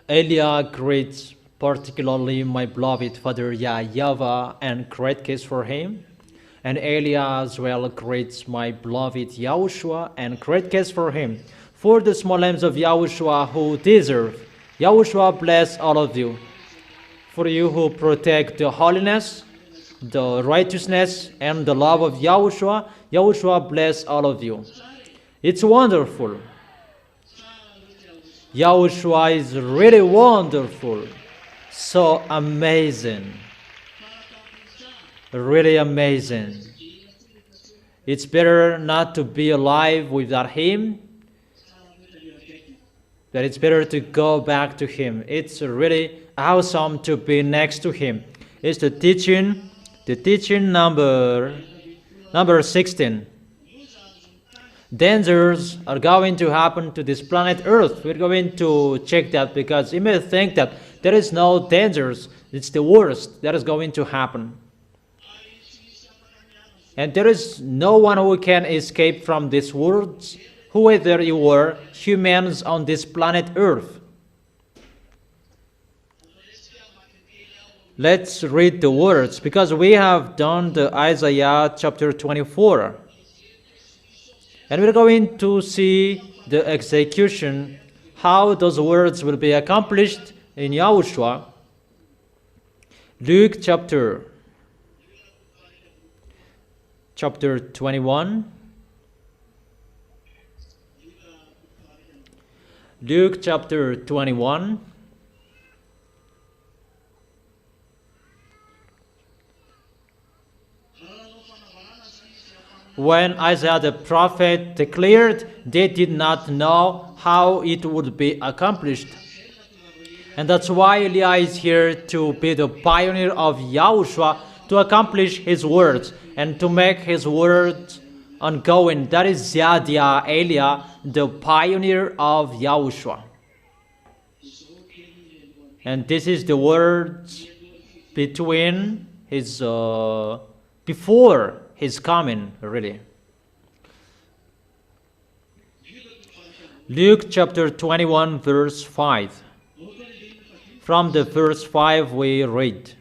Elia greets particularly my beloved father YAHVAH and great kiss for him. And Elia as well greets my beloved YAHOSHUAH and great kiss for him. For the small lambs of YAHOSHUAH who deserve, YAHOSHUAH bless all of you. For you who protect the holiness, the righteousness, and the love of YAHOSHUAH, YAHOSHUAH bless all of you. It's wonderful. YAHOSHUAH is really wonderful. So amazing. Really amazing. It's better not to be alive without Him, but it's better to go back to Him. It's really awesome to be next to Him. It's the teaching number 16. Dangers are going to happen to this planet Earth. We're going to check that because you may think that there is no dangers. It's the worst that is going to happen. And there is no one who can escape from these words, whoever you were, humans on this planet Earth. Let's read the words because we have done the Isaiah chapter 24. And we're going to see the execution, how those words will be accomplished in YAHOSHUAH. Luke chapter 21. Luke chapter 21. When Isaiah the prophet declared, they did not know how it would be accomplished. And that's why Elia is here to be the pioneer of YAHOSHUAH, to accomplish his words and to make his words ongoing. That is Yadiah, Elia, the pioneer of YAHOSHUAH. And this is the words between his, before his coming, really. Luke chapter 21, verse 5. From the verse 5 we read.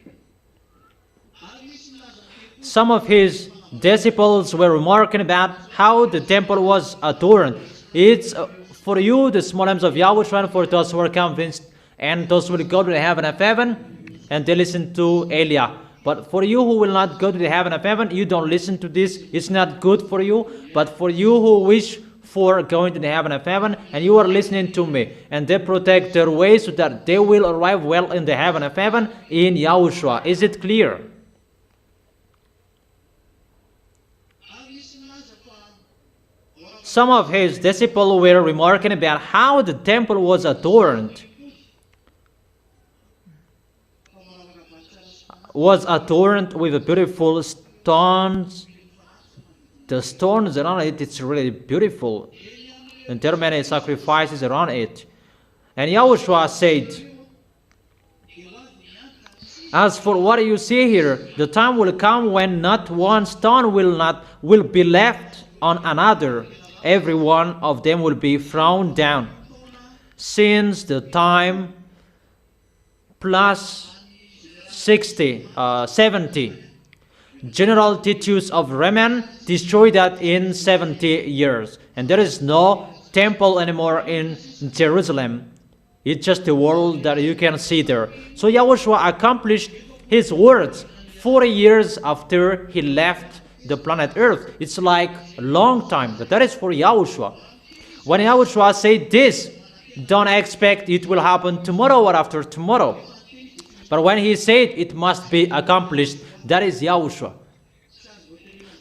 Some of his disciples were remarking about how the temple was adorned. It's for you, the small lambs of YAHOSHUAH, and for those who are convinced, and those who will go to the heaven of heaven, and they listen to Elia. But for you who will not go to the heaven of heaven, you don't listen to this. It's not good for you. But for you who wish for going to the heaven of heaven, and you are listening to me, and they protect their way so that they will arrive well in the heaven of heaven in YAHOSHUAH. Is it clear? Some of his disciples were remarking about how the temple was adorned. Was adorned with beautiful stones. The stones around it, it's really beautiful. And there are many sacrifices around it. And YAHOSHUAH said, as for what you see here, the time will come when not one stone will be left on another. Every one of them will be thrown down. Since the time plus 70 general Titus of Reman destroyed that in 70 years. And there is no temple anymore in Jerusalem. It's just the world that you can see there. So YAHOSHUAH accomplished his words 40 years after he left the planet Earth. It's like a long time, but that is for YAHOSHUAH. When YAHOSHUAH said this, don't expect it will happen tomorrow or after tomorrow. But when he said it must be accomplished, that is YAHOSHUAH.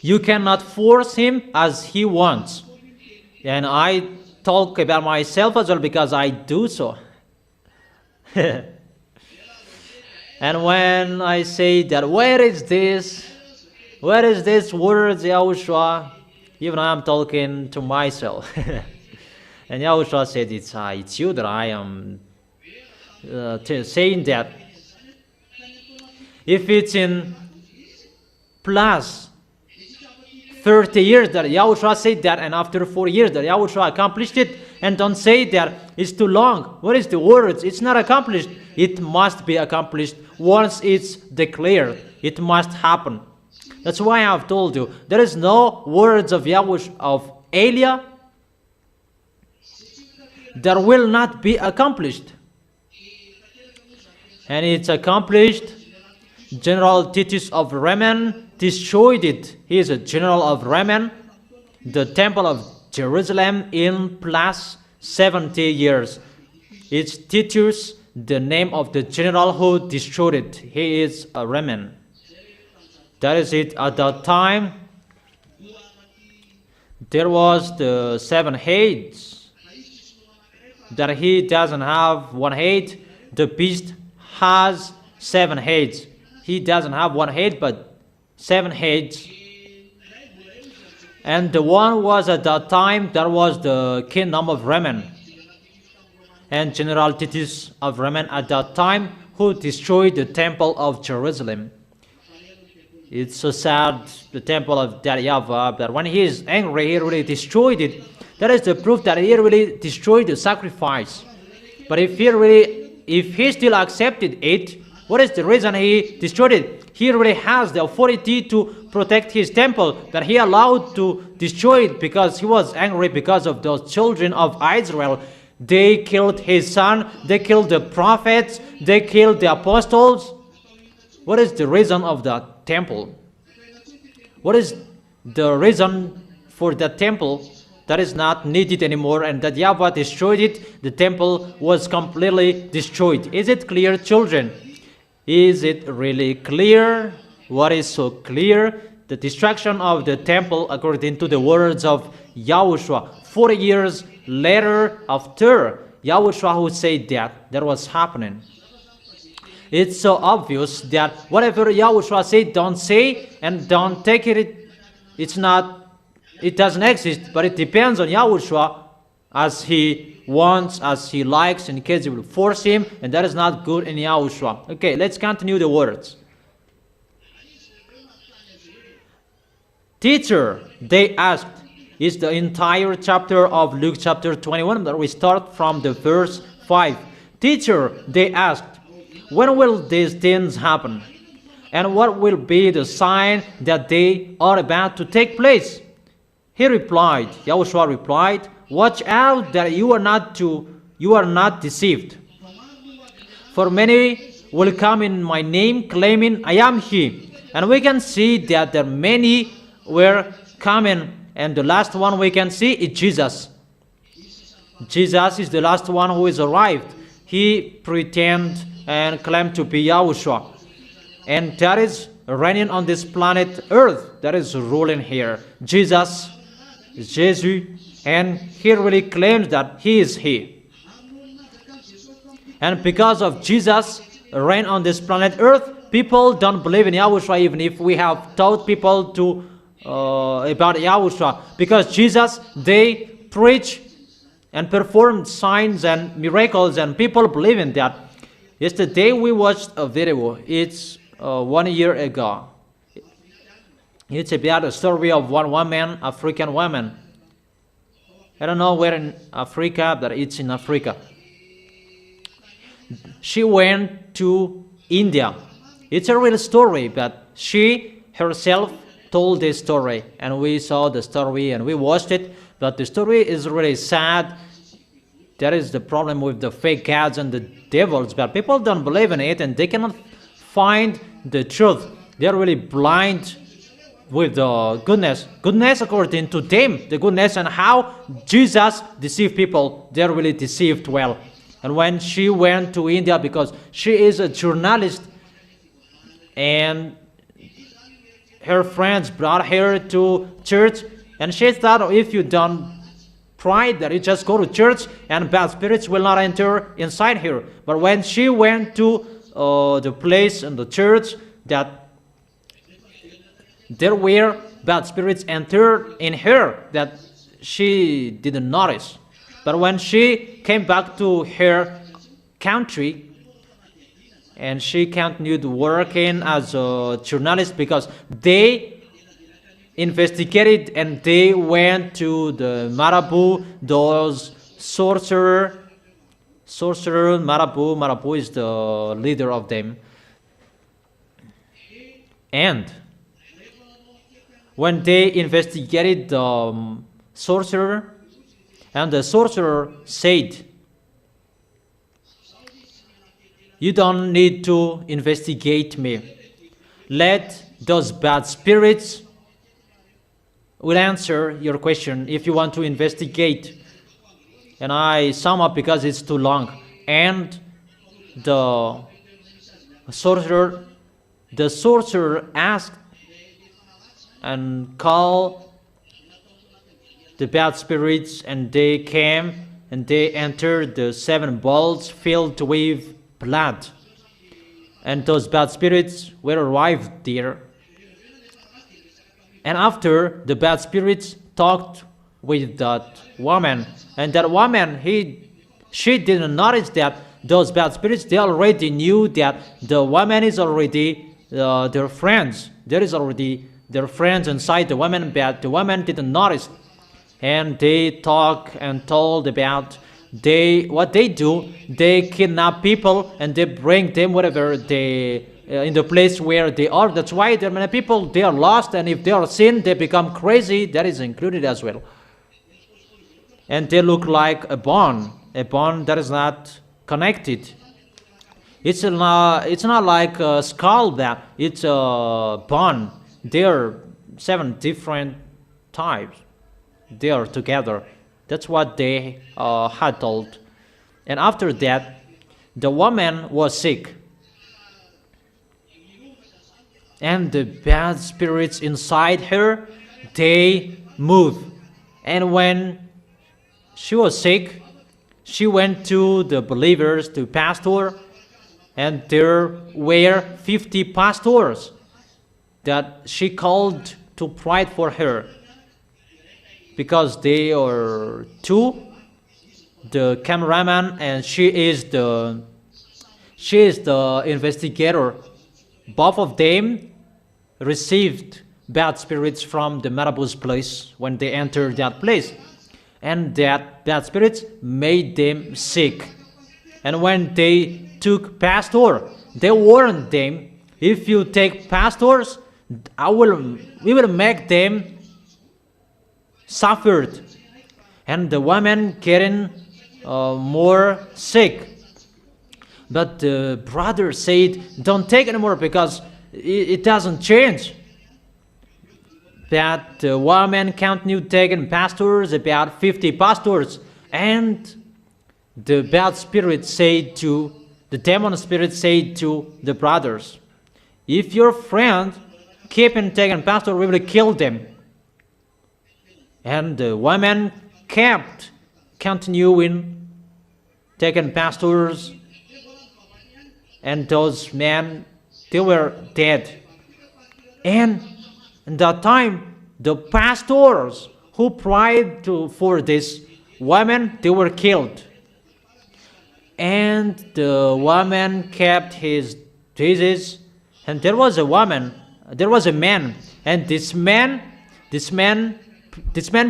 You cannot force him as he wants. And I talk about myself as well because I do so. And when I say that, where is this words, YAHOSHUAH? Even I am talking to myself. And YAHOSHUAH said, it's you that I am saying that. If it's in plus 30 years that Yahushua said that, and after 4 years that Yahushua accomplished it, and don't say that it's too long. What is the words? It's not accomplished. It must be accomplished once it's declared. It must happen. That's why I've told you, there is no words of Yahushua, of Elia, that will not be accomplished. And it's accomplished. General Titus of Remen destroyed it. He is a general of Remen, the temple of Jerusalem, in plus 70 years. It's Titus, the name of the general who destroyed it. He is a Remen. That is it. At that time, there was the 7 heads. That he doesn't have 1 head. The beast has 7 heads. He doesn't have 1 head, but 7 heads. And the one was at that time, that was the kingdom of Remen. And General Titus of Remen at that time, who destroyed the temple of Jerusalem. It's so sad, the temple of that YAHVAH, that when he is angry, he really destroyed it. That is the proof that he really destroyed the sacrifice. But if he still accepted it, what is the reason he destroyed it? He really has the authority to protect his temple, that he allowed to destroy it because he was angry because of those children of Israel. They killed his son, they killed the prophets, they killed the apostles. What is the reason of that temple? What is the reason for that temple that is not needed anymore, and that YAHVAH destroyed it? The temple was completely destroyed. Is it clear, children? Is it really clear? What is so clear? The destruction of the temple according to the words of Yahushua. 40 years later, after Yahushua who said that was happening. It's so obvious that whatever Yahushua said, don't say and don't take it. It doesn't exist, but it depends on Yahushua as he wants, as he likes, in case you will force him, and that is not good in Yahushua. Okay, let's continue the words. Teacher, they asked, is the entire chapter of Luke chapter 21, that we start from the verse 5. Teacher, they asked, when will these things happen? And what will be the sign that they are about to take place? He replied, Yahushua replied, watch out that you are not deceived. For many will come in my name, claiming, I am he. And we can see that there many were coming, and the last one we can see is Jesus. Jesus is the last one who is arrived. He pretend and claimed to be Yahushua. And that is reigning on this planet Earth. That is ruling here. Jesus is Jesus, and he really claims that he is he. And because of Jesus reign on this planet Earth, people don't believe in Yahushua, even if we have taught people to about Yahushua. Because Jesus, they preach and perform signs and miracles, and people believe in that. Yesterday we watched a video. It's 1 year ago. It's about a story of one woman, African woman. I don't know where in Africa, but it's in Africa. She went to India. It's a real story, but she herself told this story, and we saw the story and we watched it. But the story is really sad. That is the problem with the fake gods and the devils, but people don't believe in it, and they cannot find the truth. They are really blind with the goodness according to them, the goodness, and how Jesus deceived people. They are really deceived well. And when she went to India, because she is a journalist, and her friends brought her to church, and she thought, if you don't pray, that you just go to church and bad spirits will not enter inside her. But when she went to the place in the church, that there were bad spirits entered in her that she didn't notice. But when she came back to her country, and she continued working as a journalist, because they investigated, and they went to the Marabu, those sorcerer, Marabu is the leader of them. And when they investigated the sorcerer, and the sorcerer said, "You don't need to investigate me. Let those bad spirits will answer your question if you want to investigate." And I sum up because it's too long. And the sorcerer asked and called the bad spirits, and they came and they entered the 7 bowls filled with blood. And those bad spirits were arrived there. And after, the bad spirits talked with that woman, and that woman, she didn't notice that those bad spirits, they already knew that the woman is already their friends. There is already their friends inside the woman, but the woman didn't notice. And they talk and told about what they do. They kidnap people and they bring them whatever they in the place where they are. That's why there are many people, they are lost, and if they are sin, they become crazy. That is included as well. And they look like a bond that is not connected. It's not like a skull, that it's a bond. There are 7 different types. They are together. That's what they had told. And after that, the woman was sick. And the bad spirits inside her, they moved. And when she was sick, she went to the believers, to pastor, and there were 50 pastors that she called to pray for her, because they are 2, the cameraman, and she is the investigator. Both of them received bad spirits from the Marabu's place when they entered that place, and that bad spirits made them sick. And when they took pastor, they warned them, "If you take pastors, we will make them suffered." And the woman getting more sick. But the brother said, "Don't take anymore, because it doesn't change." That the woman continued taking pastors, about 50 pastors, and the bad spirit said to, the demon spirit said to the brothers, "If your friend keep on taking pastor, we will kill them." And the woman kept continuing taking pastors, and those men, they were dead. And in that time, the pastors who prayed for this woman, they were killed. And the woman kept his disease. And there was a man, and this man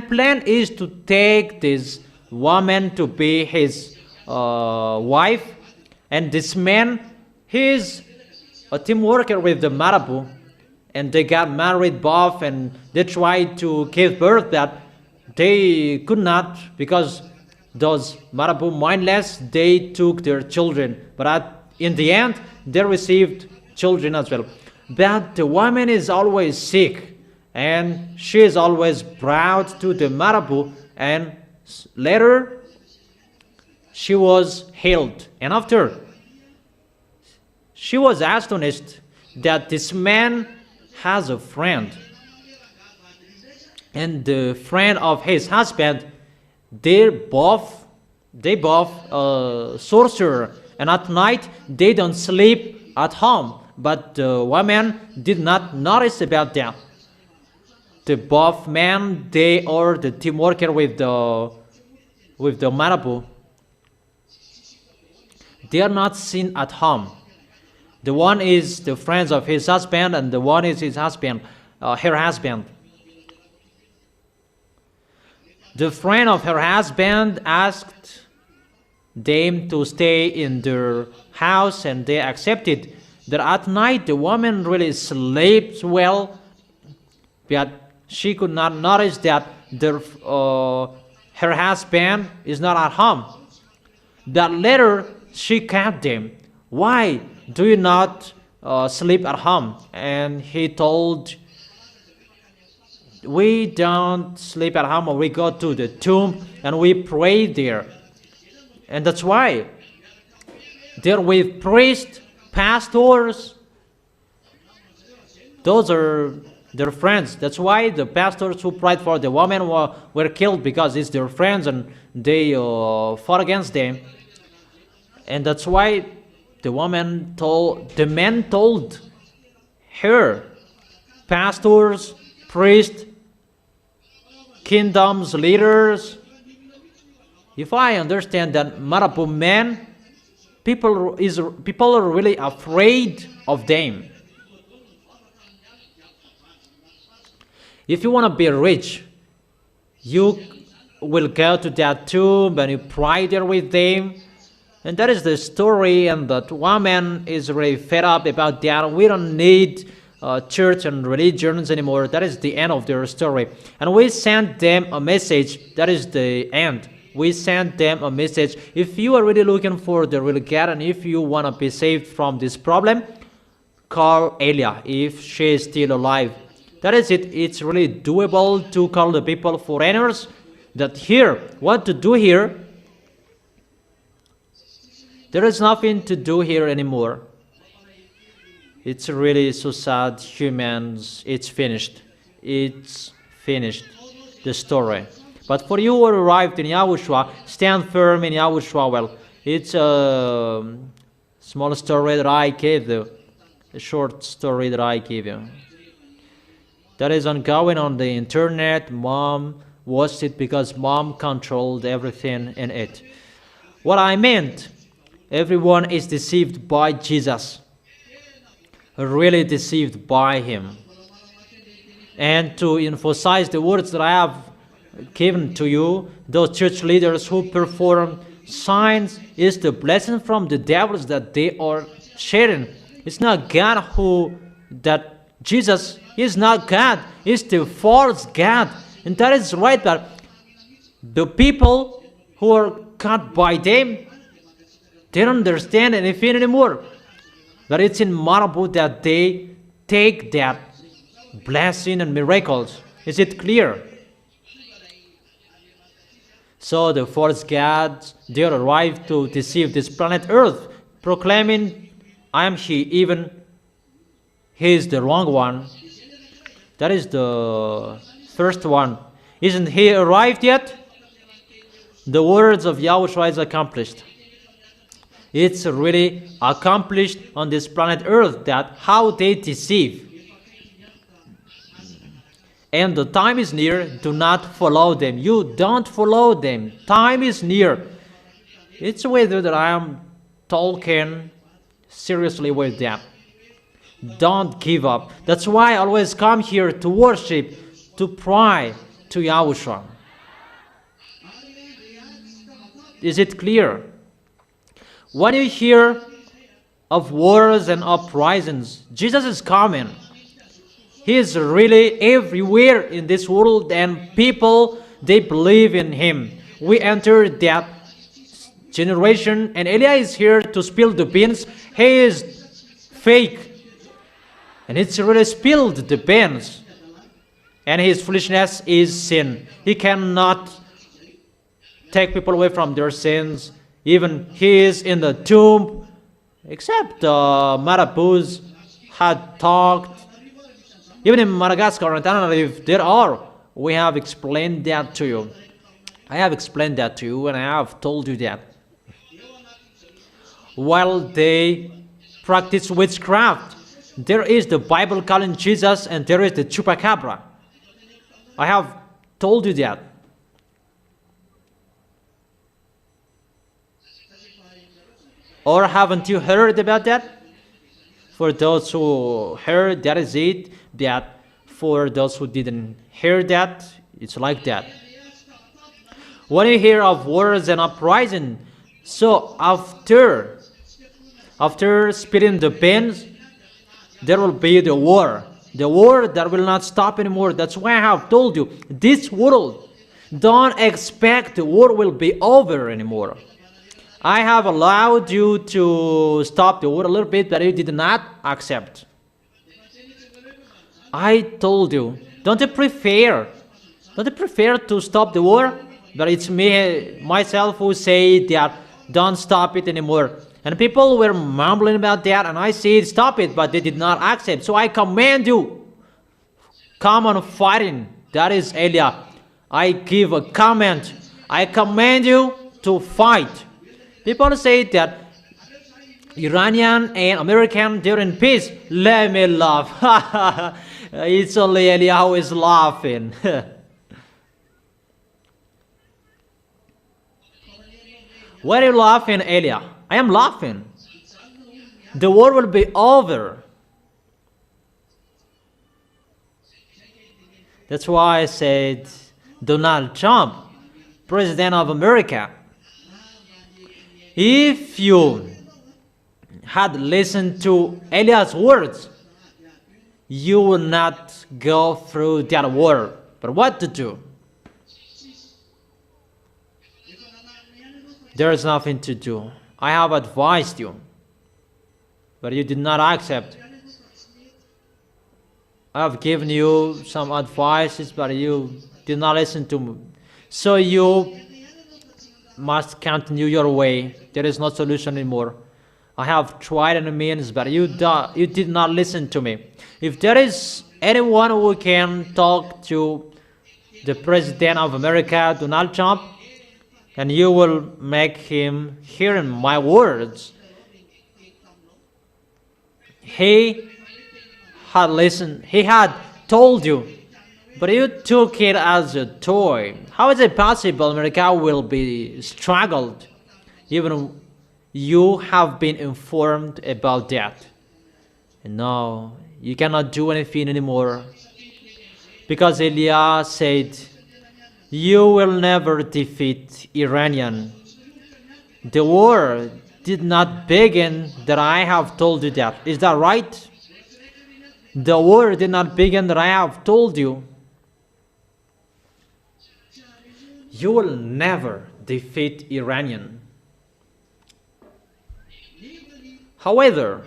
plan is to take this woman to be his wife. And this man, he is a team worker with the Marabu, and they got married both, and they tried to give birth, that they could not, because those Marabu mindless, they took their children, but in the end they received children as well. But the woman is always sick, and she is always brought to the Marabu, and later she was healed. And after, she was astonished that this man has a friend, and the friend of his husband, they both sorcerer, and at night they don't sleep at home. But the woman did not notice about that. The both men, they are the team worker with the Marabu. They are not seen at home. The one is the friends of his husband, and the one is his husband, her husband. The friend of her husband asked them to stay in their house, and they accepted. That at night the woman really sleeps well, but she could not notice that her husband is not at home. That later she kept them. Why do you not sleep at home? And he told, we don't sleep at home, or we go to the tomb and we pray there. And that's why there with priests, pastors, those are their friends. That's why the pastors who prayed for the woman were killed, because it's their friends and they fought against them. And that's why the man told her, pastors, priests, kingdoms, leaders, if I understand that Marabu man, people are really afraid of them. If you want to be rich, you will go to that tomb and you pray there with them. And that is the story, and that woman is really fed up about that. We don't need church and religions anymore. That is the end of their story. And we sent them a message. That is the end. We sent them a message. If you are really looking for the real God, and if you want to be saved from this problem, call Elia if she is still alive. That is it. It's really doable to call the people foreigners. That here, what to do here? There is nothing to do here anymore. It's really so sad. Humans, it's finished. It's finished, the story. But for you who arrived in Yahushua, stand firm in Yahushua. Well, it's a small story that I gave you, a short story that I gave you. That is ongoing on the internet. Mom watched it because mom controlled everything in it. What I meant, everyone is deceived by Jesus, really deceived by him. And to emphasize the words that I have given to you, those church leaders who perform signs is the blessing from the devils that they are sharing. It's not God that Jesus is not God, it's the false God. And that is right, that the people who are caught by them, they don't understand anything anymore. That it's in Marabu that they take that blessing and miracles. Is it clear? So the false gods, they arrived to deceive this planet Earth, proclaiming, I am he, even he is the wrong one. That is the first one. Isn't he arrived yet? The words of Yahushua is accomplished. It's really accomplished on this planet Earth, that how they deceive. And the time is near. Do not follow them. You don't follow them. Time is near. It's a way that I am talking seriously with them. Don't give up. That's why I always come here to worship, to pray to Yahushua. Is it clear? When you hear of wars and uprisings, Jesus is coming. He is really everywhere in this world, and people, they believe in him. We enter that generation, and Elia is here to spill the beans. He is fake, and it's really spilled the beans. And his foolishness is sin. He cannot take people away from their sins. Even he is in the tomb, except Marabus had talked. Even in Madagascar and Tenerife, there are. We have explained that to you. I have explained that to you, and I have told you that. While they practice witchcraft, there is the Bible calling Jesus, and there is the chupacabra. I have told you that. Or haven't you heard about that? For those who heard, that is it. That for those who didn't hear that, it's like that. When you hear of wars and uprising, so after spilling the pens, there will be the war. The war that will not stop anymore. That's why I have told you, this world, don't expect the war will be over anymore. I have allowed you to stop the war a little bit, but you did not accept. I told you, don't you prefer to stop the war? But it's me, myself, who say that don't stop it anymore. And people were mumbling about that, and I said stop it, but they did not accept. So I command you, come on fighting. That is Elia. I give a command. I command you to fight. People say that Iranian and American, they're in peace. Let me laugh. It's only Elia who is laughing. Why are you laughing, Elia? I am laughing. The war will be over. That's why I said Donald Trump, President of America. If you had listened to Elia's words, you will not go through that war. But what to do? There is nothing to do. I have advised you, but you did not accept. I have given you some advices, but you did not listen to me. So you must continue your way. There is no solution anymore. I have tried any means, but you did not listen to me. If there is anyone who can talk to the President of America, Donald Trump, and you will make him hear my words. He had listened, he had told you, but you took it as a toy. How is it possible America will be struggled? Even you have been informed about that. And now you cannot do anything anymore. Because Elia said, you will never defeat Iranian. The war did not begin that I have told you that. Is that right? The war did not begin that I have told you. You will never defeat Iranian. However,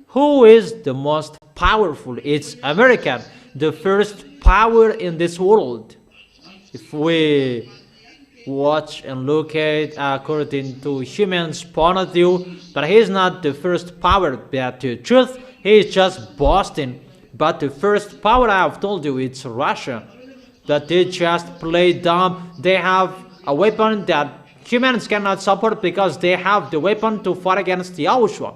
who is the most powerful? It's America, the first power in this world. If we watch and look at according to humans' point of view, but he is not the first power, but the truth, he is just boasting. But the first power I have told you, it's Russia, that they just play dumb. They have a weapon that humans cannot support because they have the weapon to fight against YAHOSHUAH.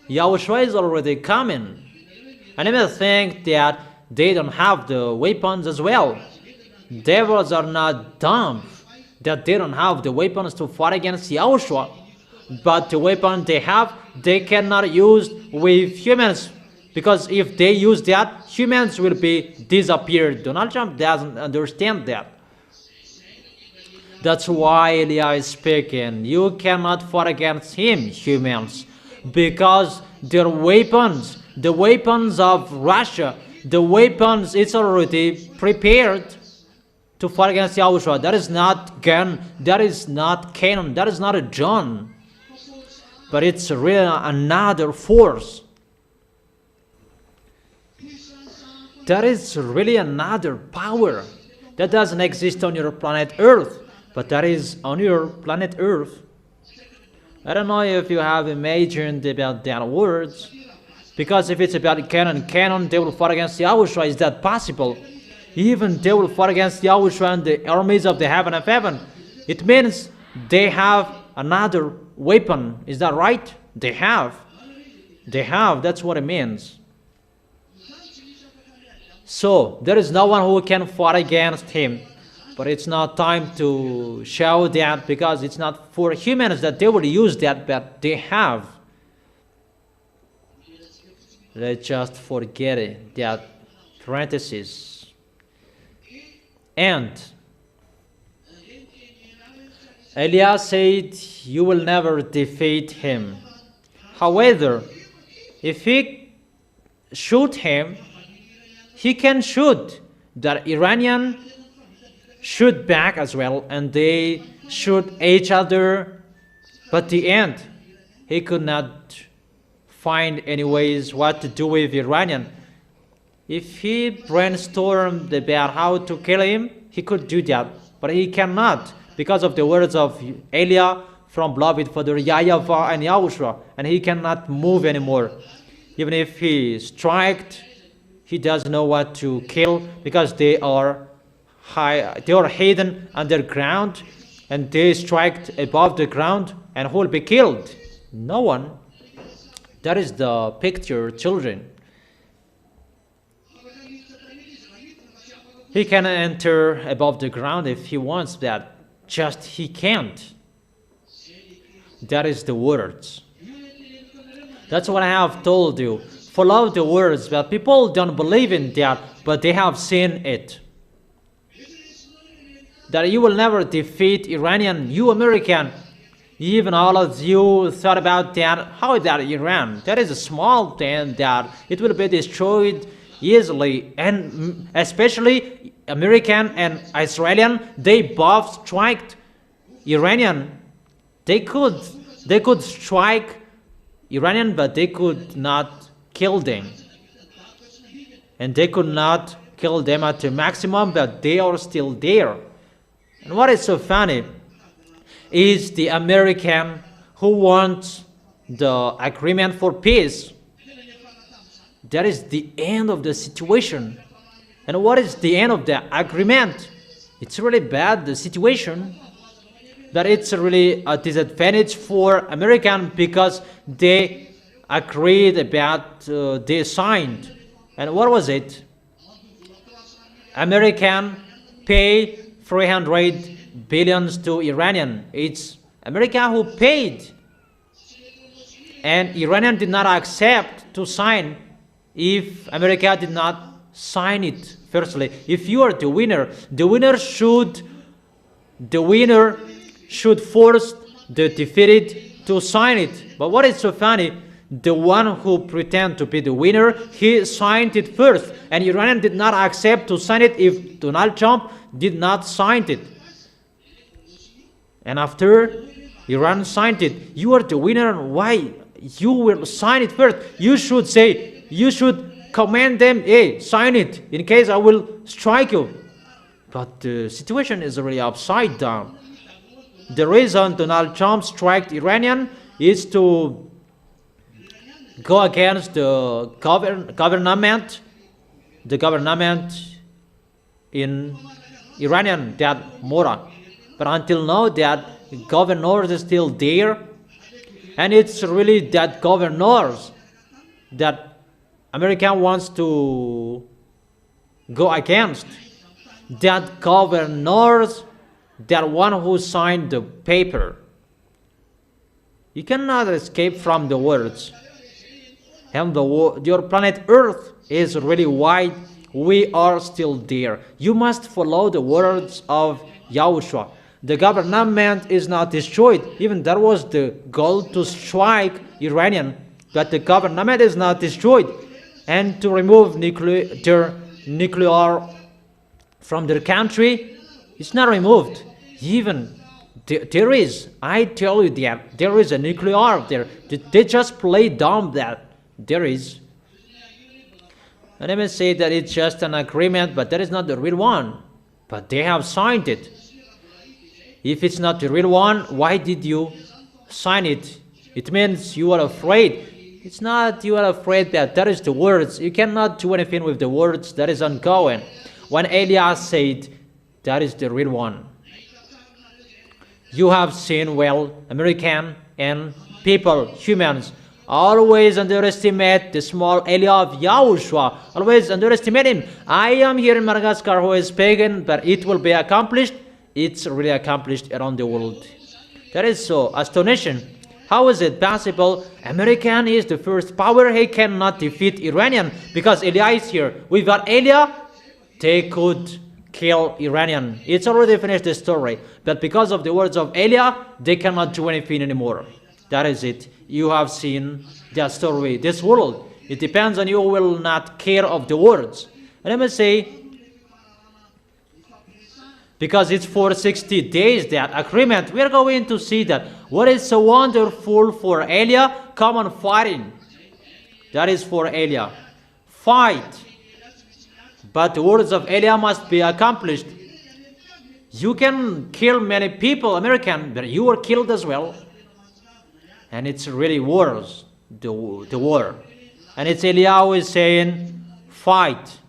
YAHOSHUAH is already coming. I never think that they don't have the weapons as well. Devils are not dumb, that they don't have the weapons to fight against YAHOSHUAH. But the weapon they have, they cannot use with humans. Because if they use that, humans will be disappeared. Donald Trump doesn't understand that. That's why Elia is speaking. You cannot fight against him, humans. Because their weapons, the weapons of Russia, the weapons, it's already prepared to fight against YAHOSHUAH. That is not gun, that is not cannon, that is not a gun. But it's really another force. That is really another power that doesn't exist on your planet Earth, but that is on your planet Earth. I don't know if you have imagined about that words, because if it's about cannon, they will fight against YAHOSHUAH. Is that possible? Even they will fight against YAHOSHUAH and the armies of the heaven of heaven. It means they have another weapon. Is that right? They have. That's what it means. So there is no one who can fight against him. But it's not time to show that, because it's not for humans that they will use that, but they have. Let's just forget it, that parenthesis. And Eliah said, "You will never defeat him." However, if he shoot him, he can shoot the Iranian shoot back as well, and they shoot each other. But the end, he could not find any ways what to do with Iranian. If he brainstormed about how to kill him, he could do that, but he cannot because of the words of Eliah from beloved Father YAHVAH and YAHOSHUAH, and he cannot move anymore. Even if he striked, he doesn't know what to kill because they are hidden underground, and they strike above the ground, and who will be killed? No one. That is the picture, children. He can enter above the ground if he wants that, just he can't. That is the words. That's what I have told you. Follow the words, but people don't believe in that, but they have seen it. That you will never defeat Iranian, you American. Even all of you thought about that. How is that Iran? That is a small thing that it will be destroyed easily, and especially American and Israeli, they both strike Iranian. They could strike Iranian, but they could not kill them, and they could not kill them at the maximum, but they are still there. And what is so funny is the American who wants the agreement for peace. That is the end of the situation. And what is the end of the agreement? It's really bad, the situation. But it's really a disadvantage for American because they agreed about, they signed. And what was it? American pay 300 billions to Iranian. It's America who paid. And Iranian did not accept to sign if America did not sign it firstly. If you are the winner should force the defeated to sign it. But what is so funny, the one who pretend to be the winner, he signed it first, and Iranian did not accept to sign it if Donald Trump did not sign it. And after Iran signed it, you are the winner, and why you will sign it first? You should say, you should command them, hey, sign it, in case I will strike you. But the situation is really upside down. The reason Donald Trump struck Iranian is to go against the government in Iranian, that moron. But until now, that governors is still there, and it's really that governors that America wants to go against. That governors, that one who signed the paper. You cannot escape from the words. And your planet Earth is really wide. We are still there. You must follow the words of YAHOSHUAH. The government is not destroyed. Even that was the goal, to strike Iranian. But the government is not destroyed. And to remove nuclear from their country, it's not removed. Even there is, I tell you that, there is a nuclear there. They just play dumb that there is. And they may say that it's just an agreement, but that is not the real one. But they have signed it. If it's not the real one, why did you sign it? It means you are afraid. It's not you are afraid that is the words. You cannot do anything with the words. That is ongoing. When Elias said, that is the real one. You have seen, well, American and people, humans, always underestimate the small Eliah of YAHOSHUAH. Always underestimate him. I am here in Madagascar who is pagan, but it will be accomplished. It's really accomplished around the world. That is so astonishing. How is it possible? American is the first power. He cannot defeat Iranian because Eliah is here. Without Eliah, they could kill Iranian. It's already finished the story. But because of the words of Elia, they cannot do anything anymore. That is it. You have seen that story. This world, it depends on you will not care of the words. And let me say, because it's for 60 days, that agreement, we are going to see that what is so wonderful for Elia, come on fighting. That is for Elia. Fight. But the words of Elia must be accomplished. You can kill many people, American, but you were killed as well. And it's really wars, the war. And it's Elia who is saying, fight.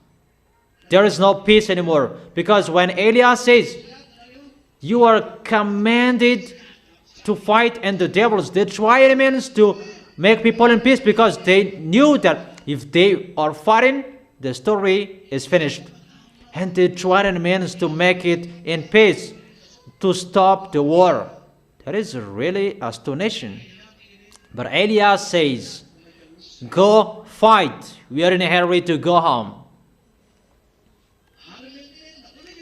There is no peace anymore. Because when Elia says, you are commanded to fight, and the devils, they try enemies to make people in peace, because they knew that if they are fighting, the story is finished. And they try enemies to make it in peace, to stop the war. That is really astonishing. But Elia says, go fight. We are in a hurry to go home.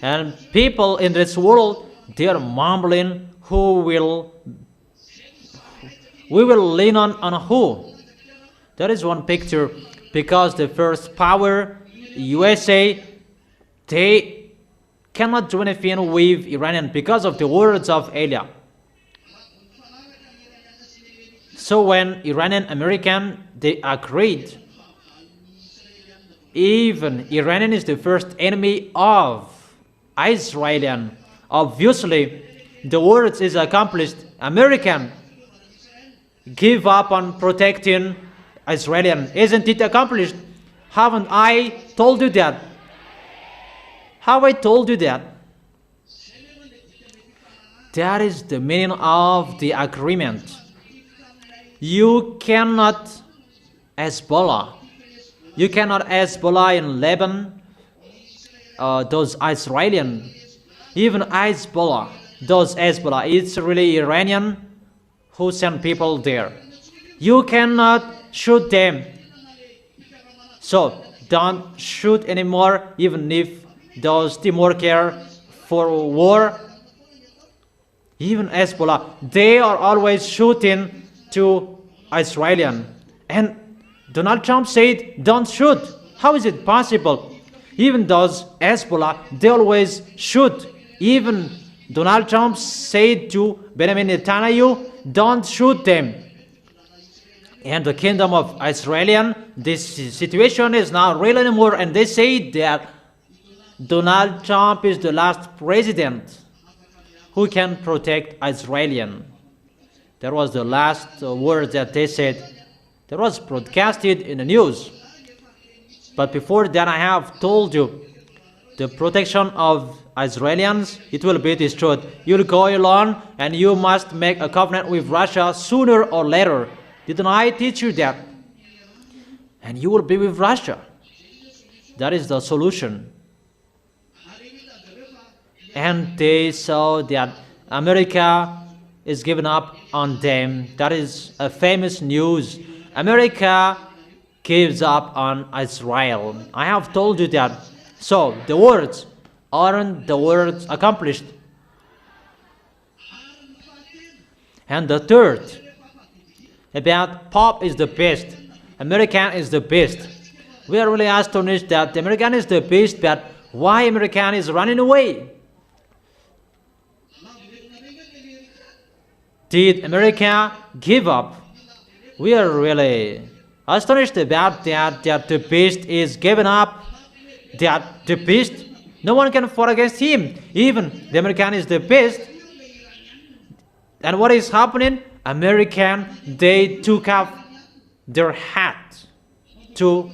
And people in this world, they are mumbling, we will lean on who? That is one picture, because the first power, USA, they cannot do anything with Iranian because of the words of Elia. So when Iranian American, they agreed, even Iranian is the first enemy of Israelian. Obviously, the words is accomplished. American give up on protecting Israelian. Isn't it accomplished? Haven't I told you that? Have I told you that? That is the meaning of the agreement. You cannot Hezbollah. You cannot Hezbollah in Lebanon. Those Israelian, even Hezbollah, those Hezbollah, it's really Iranian who send people there. You cannot shoot them. So don't shoot anymore, even if those Timor care for war. Even Hezbollah, they are always shooting to Israelian. And Donald Trump said, don't shoot. How is it possible? Even those Hezbollah, they always shoot. Even Donald Trump said to Benjamin Netanyahu, don't shoot them. And the kingdom of Israelian, this situation is not real anymore. And they say that Donald Trump is the last president who can protect Israelian. That was the last word that they said. That was broadcasted in the news. But before that, I have told you, the protection of Israelis, it will be destroyed. You'll go alone, and you must make a covenant with Russia sooner or later. Didn't I teach you that? And you will be with Russia. That is the solution. And they saw that America is giving up on them. That is a famous news. America gives up on Israel. I have told you that. So the words aren't the words accomplished. And the third, about Pope is the best, American is the best. We are really astonished that the American is the best, but why American is running away? Did America give up? We are really astonished about that the beast is given up, that the beast, no one can fight against him. Even the American is the beast. And what is happening? American, they took off their hat to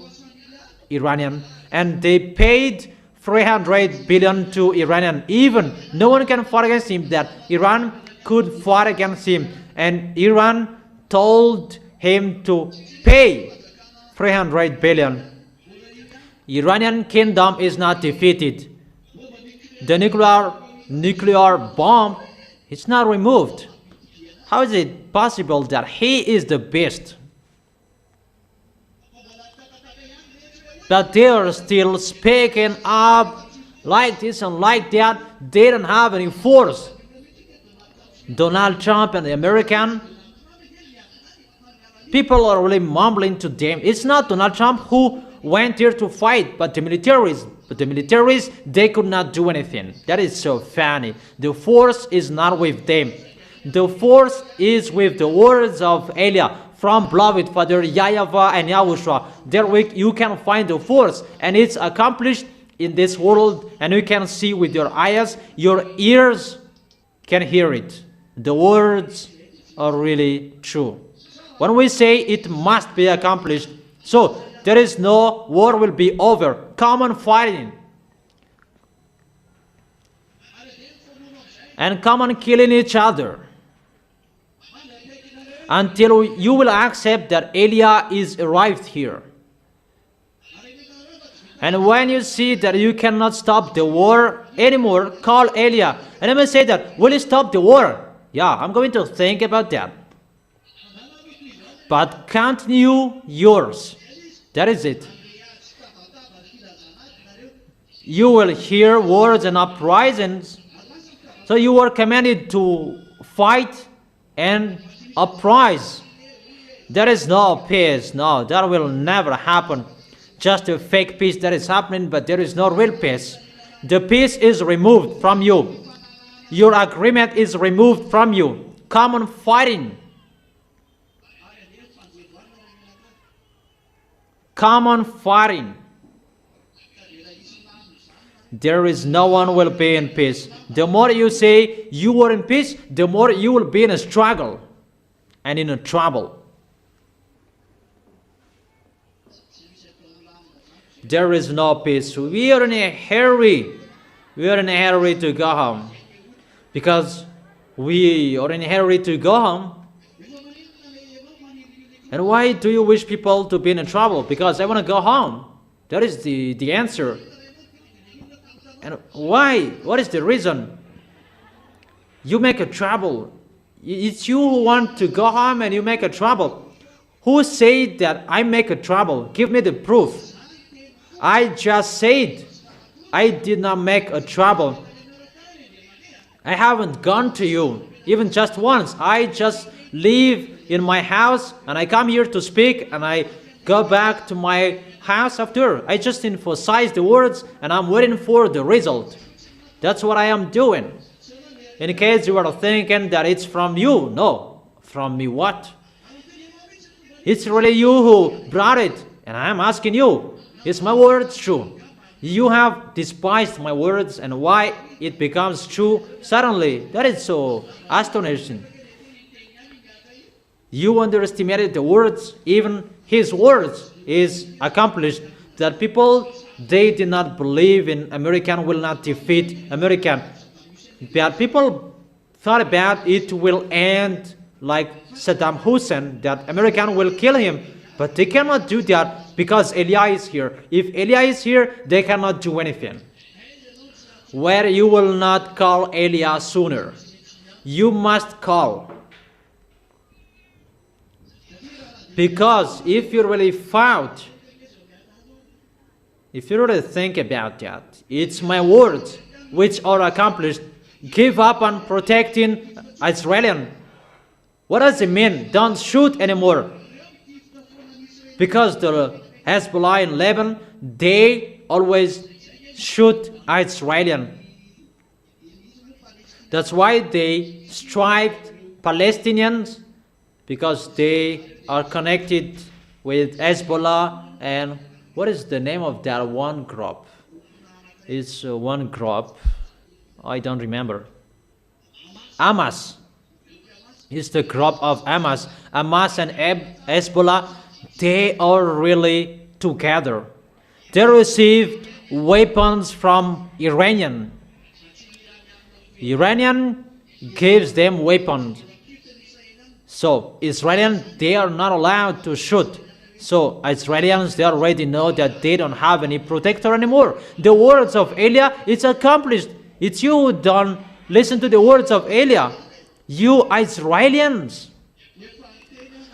Iranian, and they paid 300 billion to Iranian. Even no one can fight against him, that Iran could fight against him. And Iran told him to pay 300 billion. Iranian kingdom is not defeated. The nuclear bomb is not removed. How is it possible that he is the best? But they are still speaking up like this and like that. They don't have any force. Donald Trump and the American people are really mumbling to them. It's not Donald Trump who went here to fight, but the militaries. But the militaries, they could not do anything. That is so funny. The force is not with them. The force is with the words of Elia from beloved Father YAHVAH and YAHOSHUAH. There you can find the force, and it's accomplished in this world, and you can see with your eyes, your ears can hear it. The words are really true. When we say it must be accomplished, so there is no war will be over. Common fighting and common killing each other until you will accept that Elia is arrived here. And when you see that you cannot stop the war anymore, call Elia. And I may say that, will you stop the war? Yeah, I'm going to think about that. But continue yours. That is it. You will hear words and uprisings. So you are commanded to fight and uprise. There is no peace. No, that will never happen. Just a fake peace that is happening, but there is no real peace. The peace is removed from you. Your agreement is removed from you. Common fighting. Common fighting. There is no one will be in peace. The more you say you are in peace, the more you will be in a struggle and in a trouble. There is no peace. We are in a hurry. We are in a hurry to go home. Because we are in a hurry to go home. And why do you wish people to be in trouble? Because I want to go home. That is the answer. And why? What is the reason? You make a trouble. It's you who want to go home and you make a trouble. Who said that I make a trouble? Give me the proof. I just said I did not make a trouble. I haven't gone to you even just once. I just live in my house and I come here to speak and I go back to my house after. I just emphasize the words and I'm waiting for the result. That's what I am doing. In case you are thinking that it's from you, no. From me what? It's really you who brought it, and I am asking you, is my words true? You have despised my words, and why it becomes true suddenly? That is so astonishing. You underestimated the words, even his words is accomplished. That people, they did not believe in American will not defeat American. But people thought about it will end like Saddam Hussein, that American will kill him. But they cannot do that because Elia is here. If Elia is here, they cannot do anything. Where you will not call Elia sooner. You must call. Because if you really found, if you really think about that, it's my words which are accomplished. Give up on protecting Israelian. What does it mean? Don't shoot anymore. Because the Hezbollah in Lebanon, they always shoot Israelian. That's why they strike Palestinians, because they are connected with Hezbollah. And what is the name of that one group? It's one group. I don't remember. Hamas. It's the group of Hamas. Hamas and Hezbollah, they are really together. They received weapons from Iranian. Iranian gives them weapons. So Israelis, they are not allowed to shoot. So Israelis, they already know that they don't have any protector anymore. The words of Elia, it's accomplished. It's you who don't listen to the words of Elia. You Israelis.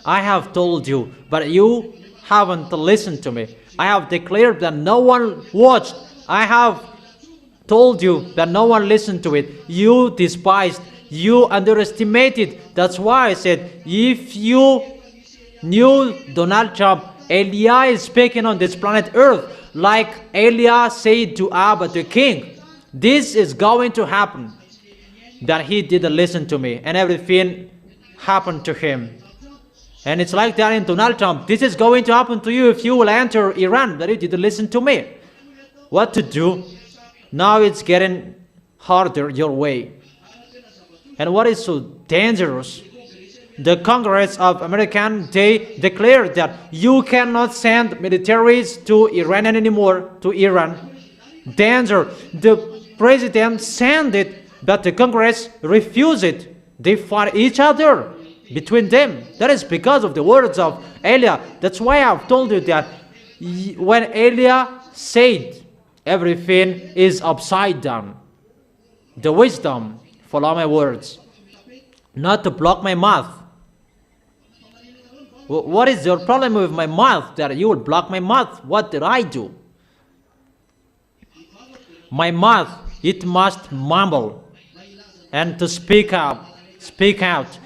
I have told you, but you haven't listened to me. I have declared that no one watched. I have told you that no one listened to it. You despised, you underestimated. That's why I said, if you knew Donald Trump, Elijah is speaking on this planet Earth, like Elijah said to Abba, the king, this is going to happen. That he didn't listen to me, and everything happened to him. And it's like that in Donald Trump. This is going to happen to you if you will enter Iran, that you didn't listen to me. What to do? Now it's getting harder your way. And what is so dangerous? The Congress of America, they declared that you cannot send militaries to Iran anymore, to Iran. Danger. The president sent it, but the Congress refused it. They fight each other between them. That is because of the words of Elijah. That's why I've told you that when Elijah said, everything is upside down. The wisdom, follow my words, not to block my mouth. What is your problem with my mouth, that you will block my mouth? What did I do? My mouth, it must mumble, and to speak out,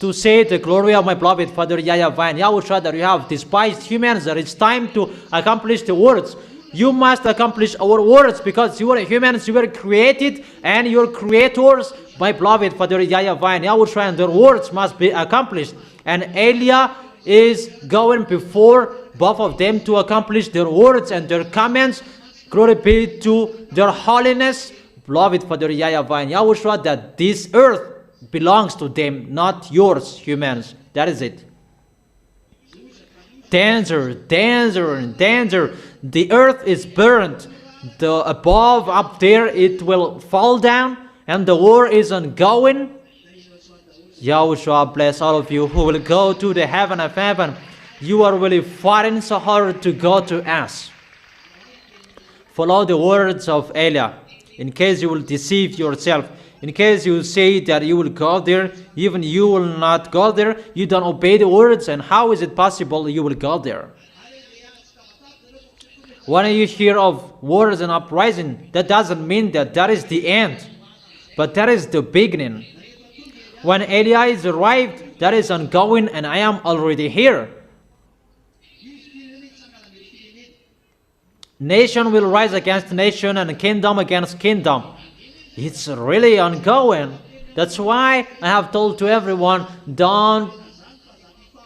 to say the glory of my beloved Father YAHVAH and YAHOSHUAH, that you have despised humans, that it's time to accomplish the words. You must accomplish our words, because you are humans, you were created, and your creators, my beloved Father YAHVAH and YAHOSHUAH, and their words must be accomplished. And Elijah is going before both of them to accomplish their words and their comments. Glory be to their holiness, beloved Father YAHVAH and YAHOSHUAH, that this earth belongs to them, not yours, humans. That is it. Danger, danger, danger. The earth is burned. The above up there, it will fall down, and the war is ongoing. YAHOSHUAH bless all of you who will go to the heaven of heaven. You are really fighting so hard to go to us. Follow the words of Elijah, in case you will deceive yourself. In case you say that you will go there, even you will not go there. You don't obey the words, and how is it possible you will go there? When you hear of wars and uprising, that doesn't mean that that is the end, but that is the beginning. When Elijah is arrived, that is ongoing, and I am already here. Nation will rise against nation, and kingdom against kingdom. It's really ongoing. That's why I have told to everyone, don't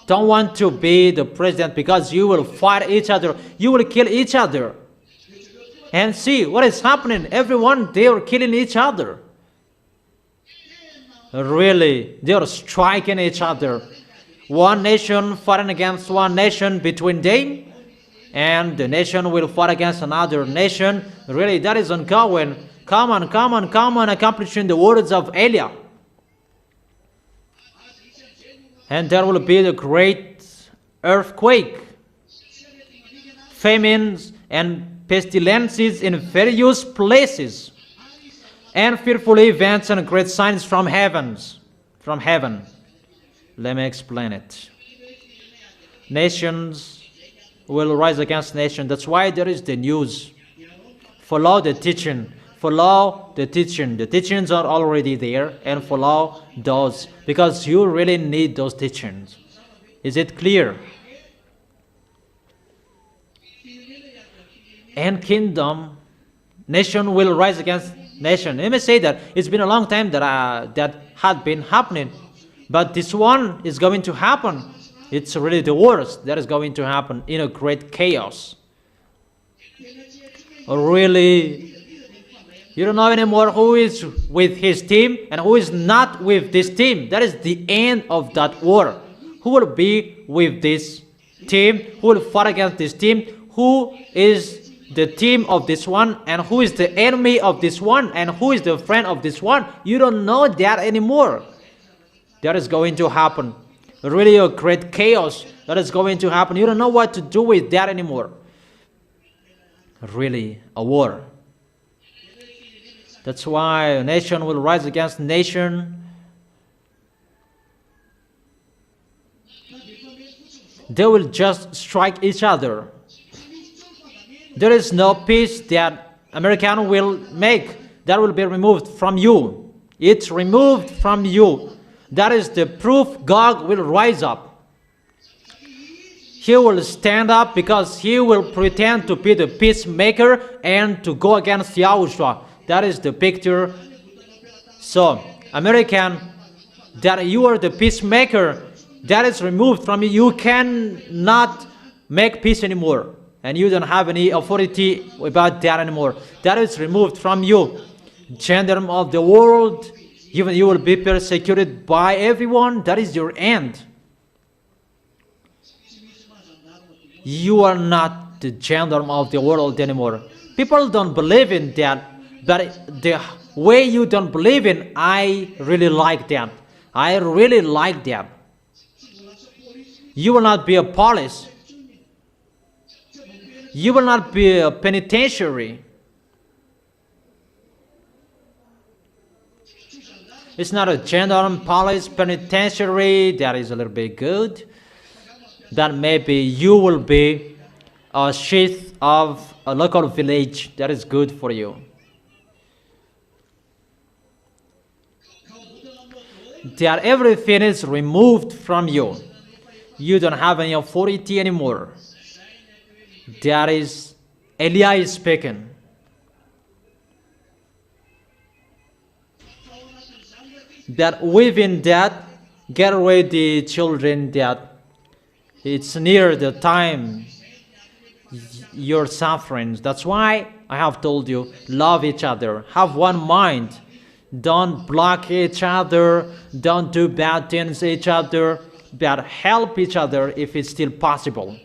want to be the president, because you will fight each other. You will kill each other. And see what is happening. Everyone, they are killing each other. Really, they are striking each other. One nation fighting against one nation between them, and the nation will fight against another nation. Really, that is ongoing. Come on, accomplishing the words of Elijah. And there will be the great earthquake, famines, and pestilences in various places, and fearful events and great signs from heaven. Let me explain it. Nations will rise against nations. That's why there is the news. Follow the teaching. Follow the teaching. The teachings are already there, and follow those, because you really need those teachings. Is it clear? And kingdom, nation will rise against nation. Let me say that it's been a long time that that had been happening, but this one is going to happen. It's really the worst that is going to happen in a great chaos. Really, you don't know anymore who is with his team and who is not with this team. That is the end of that war. Who will be with this team? Who will fight against this team? Who is the team of this one? And who is the enemy of this one? And who is the friend of this one? You don't know that anymore. That is going to happen. Really a great chaos that is going to happen. You don't know what to do with that anymore. Really a war. That's why a nation will rise against nation. They will just strike each other. There is no peace that America will make. that will be removed from you. It's removed from you. That is the proof God will rise up. He will stand up because he will pretend to be the peacemaker and to go against Yahushua. That is the picture. So, American, that you are the peacemaker, that is removed from you. You cannot make peace anymore. And you don't have any authority about that anymore. That is removed from you. Gendarme of the world, even you will be persecuted by everyone. That is your end. You are not the gendarme of the world anymore. People don't believe in that, but the way you don't believe in, I really like that. I really like that. You will not be a police. You will not be a penitentiary. It's not a gendarme, police, penitentiary. That is a little bit good. That maybe you will be a chief of a local village. That is good for you. That everything is removed from you. You don't have any authority anymore. That is Eliah speaking. That within that, get ready, children, that it's near the time your sufferings. That's why I have told you, love each other, have one mind. Don't block each other, don't do bad things to each other, but help each other if it's still possible.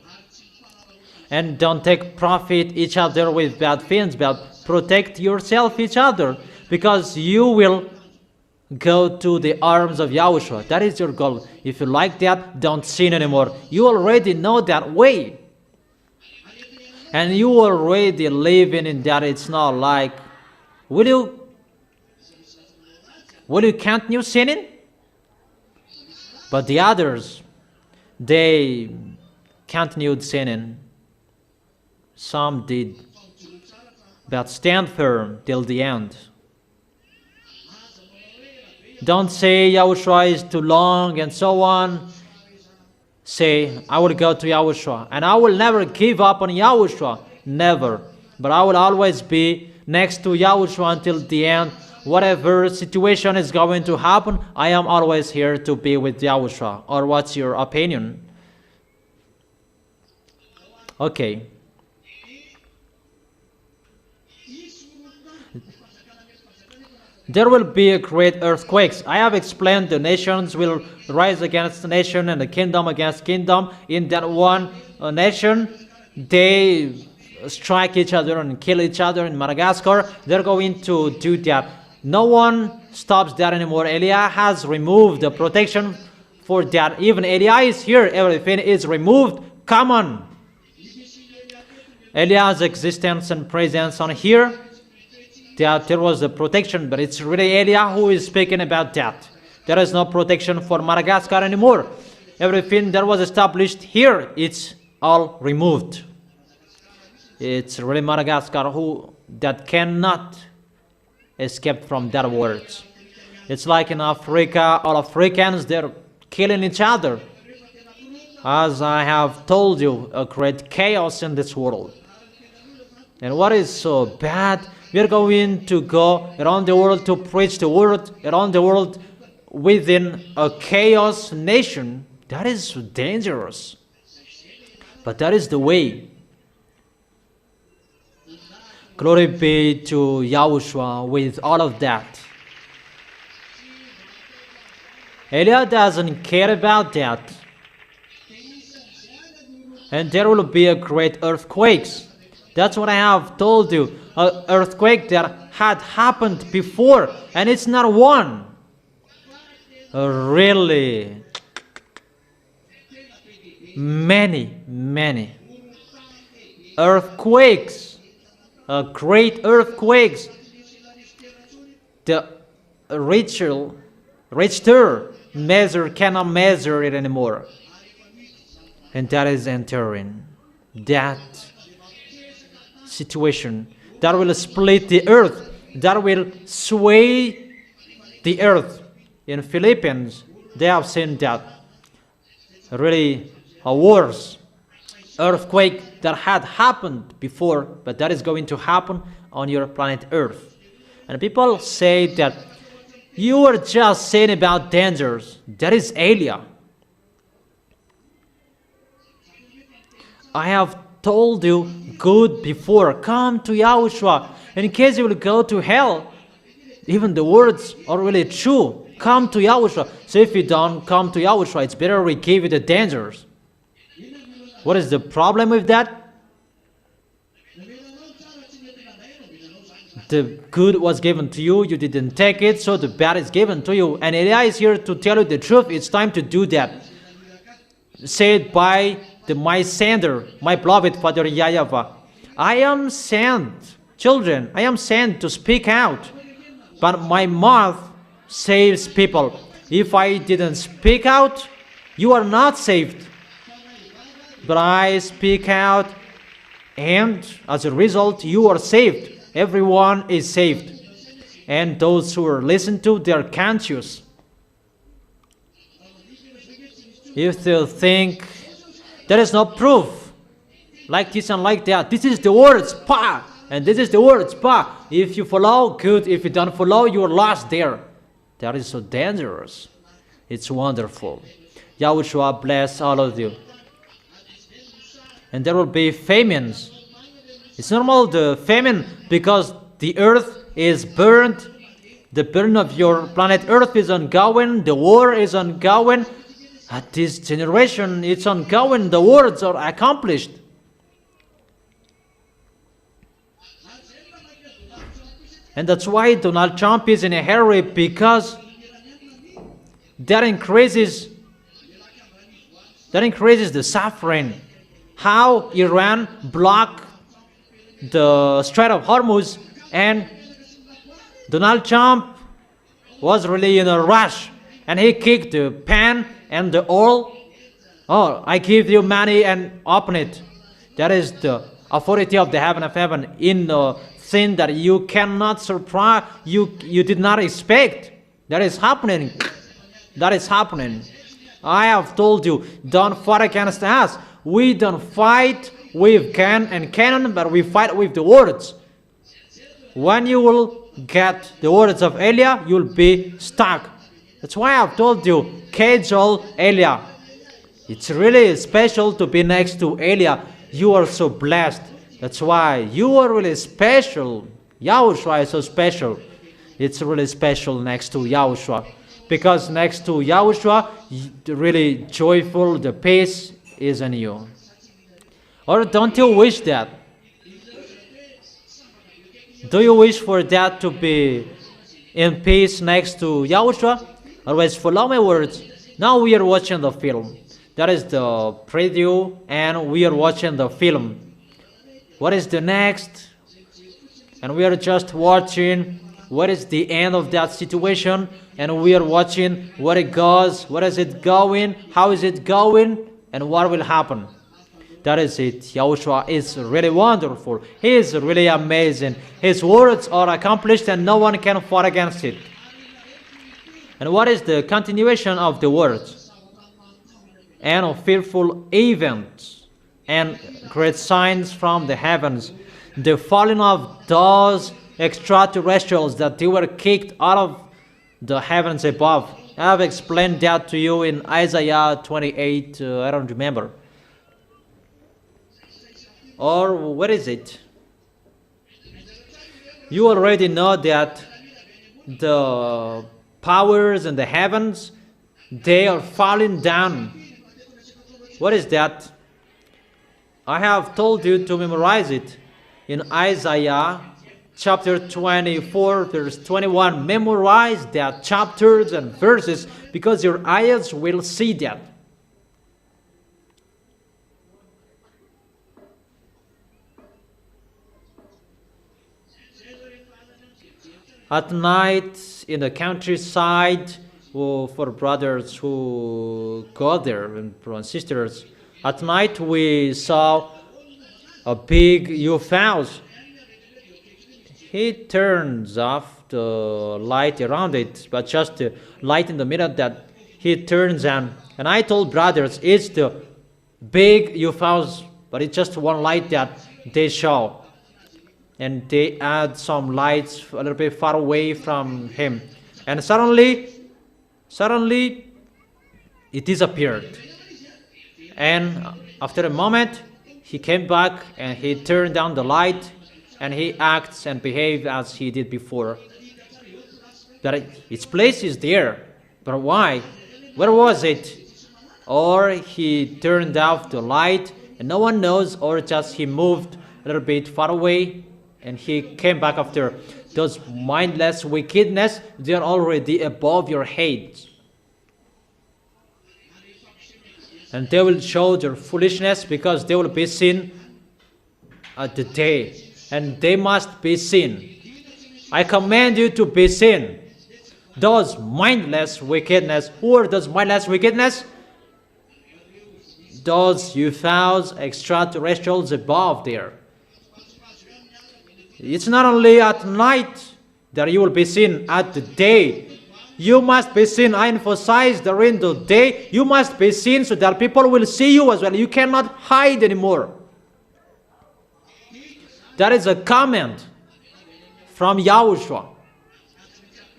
And don't take profit each other with bad things, but protect yourself each other, because you will go to the arms of Yahushua. That is your goal. If you like that, don't sin anymore. You already know that way. And you already living in that. It's not like, will you continue sinning? But the others, they continued sinning. Some did. But stand firm till the end. Don't say Yahushua is too long and so on. Say, I will go to Yahushua. And I will never give up on Yahushua. Never. But I will always be next to Yahushua until the end. Whatever situation is going to happen, I am always here to be with Yahushua. Or what's your opinion? Okay. There will be a great earthquakes. I have explained the nations will rise against nation and the kingdom against kingdom. In that one nation, they strike each other and kill each other. In Madagascar, they're going to do that. No one stops that anymore. Eliah has removed the protection for that. Even Eliah is here. Everything is removed. Come on. Eliah's existence and presence on here. That there was a protection, but it's really Eliah who is speaking about that. There is no protection for Madagascar anymore. Everything that was established here, it's all removed. It's really Madagascar that cannot escape from that words. It's like in Africa, all Africans, they're killing each other. As I have told you, a great chaos in this world. And what is so bad? We are going to go around the world to preach the word around the world within a chaos nation. That is dangerous. But that is the way. Glory be to Yahushua with all of that. Eliah doesn't care about that. And there will be a great earthquakes. That's what I have told you. An earthquake that had happened before. And it's not one. Really. Many earthquakes. Great earthquakes. The Richter measure cannot measure it anymore. And that is entering that situation that will split the earth. that will sway the earth. In Philippines, they have seen that really a worse earthquake that had happened before, but that is going to happen on your planet Earth. And people say that you are just saying about dangers. That is alien. I have told you good before. Come to Yahushua. In case you will go to hell, even the words are really true. Come to Yahushua. So if you don't come to Yahushua, it's better we give you the dangers. What is the problem with that? The good was given to you, you didn't take it, so the bad is given to you. And Eliah is here to tell you the truth. It's time to do that. Said by my sender, my beloved Father YAHVAH. I am sent, children, I am sent to speak out, but my mouth saves people. If I didn't speak out, you are not saved. But I speak out, and as a result, you are saved. Everyone is saved. And those who are listened to, they are conscious. If they think there is no proof, like this and like that, this is the words, pa, and this is the words, pa. If you follow, good. If you don't follow, you are lost there. That is so dangerous. It's wonderful. Yahushua bless all of you. And there will be famines. It's normal, the famine, because the earth is burned. The burn of your planet Earth is ongoing. The war is ongoing. At this generation, it's ongoing. The words are accomplished. And that's why Donald Trump is in a hurry, because that increases the suffering. How Iran blocked the Strait of Hormuz, and Donald Trump was really in a rush, and he kicked the pan and the oil. Oh, I give you money and open it. That is the authority of the heaven of heaven in the thing that you cannot surprise, you did not expect. That is happening. That is happening. I have told you, don't fight against us. We don't fight with gun and cannon, but we fight with the words. When you will get the words of Elia, you'll be stuck. That's why I've told you, cajole Elia. It's really special to be next to Elia. You are so blessed. That's why you are really special. Yahushua is so special. It's really special next to Yahushua. Because next to Yahushua, really joyful, the peace is in you. Or don't you wish that? Do you wish for that to be in peace next to Yahushua? Otherwise, follow my words. Now we are watching the film. That is the preview, and we are watching the film. What is the next? And we are just watching what is the end of that situation, and we are watching what it goes, what is it going, how is it going, and what will happen. That is it. Yahushua is really wonderful. He is really amazing. His words are accomplished and no one can fight against it. And what is the continuation of the words? And of fearful events and great signs from the heavens. The falling of those extraterrestrials that they were kicked out of the heavens above. I have explained that to you in Isaiah 28, I don't remember. Or what is it? You already know that the powers in the heavens, they are falling down. What is that? I have told you to memorize it in Isaiah chapter 24, verse 21. Memorize that chapters and verses because your eyes will see that. At night in the countryside, for brothers who go there and sisters, at night we saw a big UFOs. he turns off the light around it, but just the light in the middle that he turns on. And I told brothers, it's the big UFOs, but it's just one light that they show. And they add some lights a little bit far away from him. And suddenly, it disappeared. And after a moment, he came back and he turned down the light and he acts and behaved as he did before. That its place is there, but why? Where was it? Or he turned off the light and no one knows, or just he moved a little bit far away and he came back after. Those mindless wickedness, they are already above your head. And they will show their foolishness because they will be seen at the day. And they must be seen. I command you to be seen. Those mindless wickedness. Who are those mindless wickedness? Those UFOs, extraterrestrials above there. It's not only at night that you will be seen, at the day. You must be seen. I emphasize during the day. You must be seen so that people will see you as well. You cannot hide anymore. That is a command from YAHOSHUAH.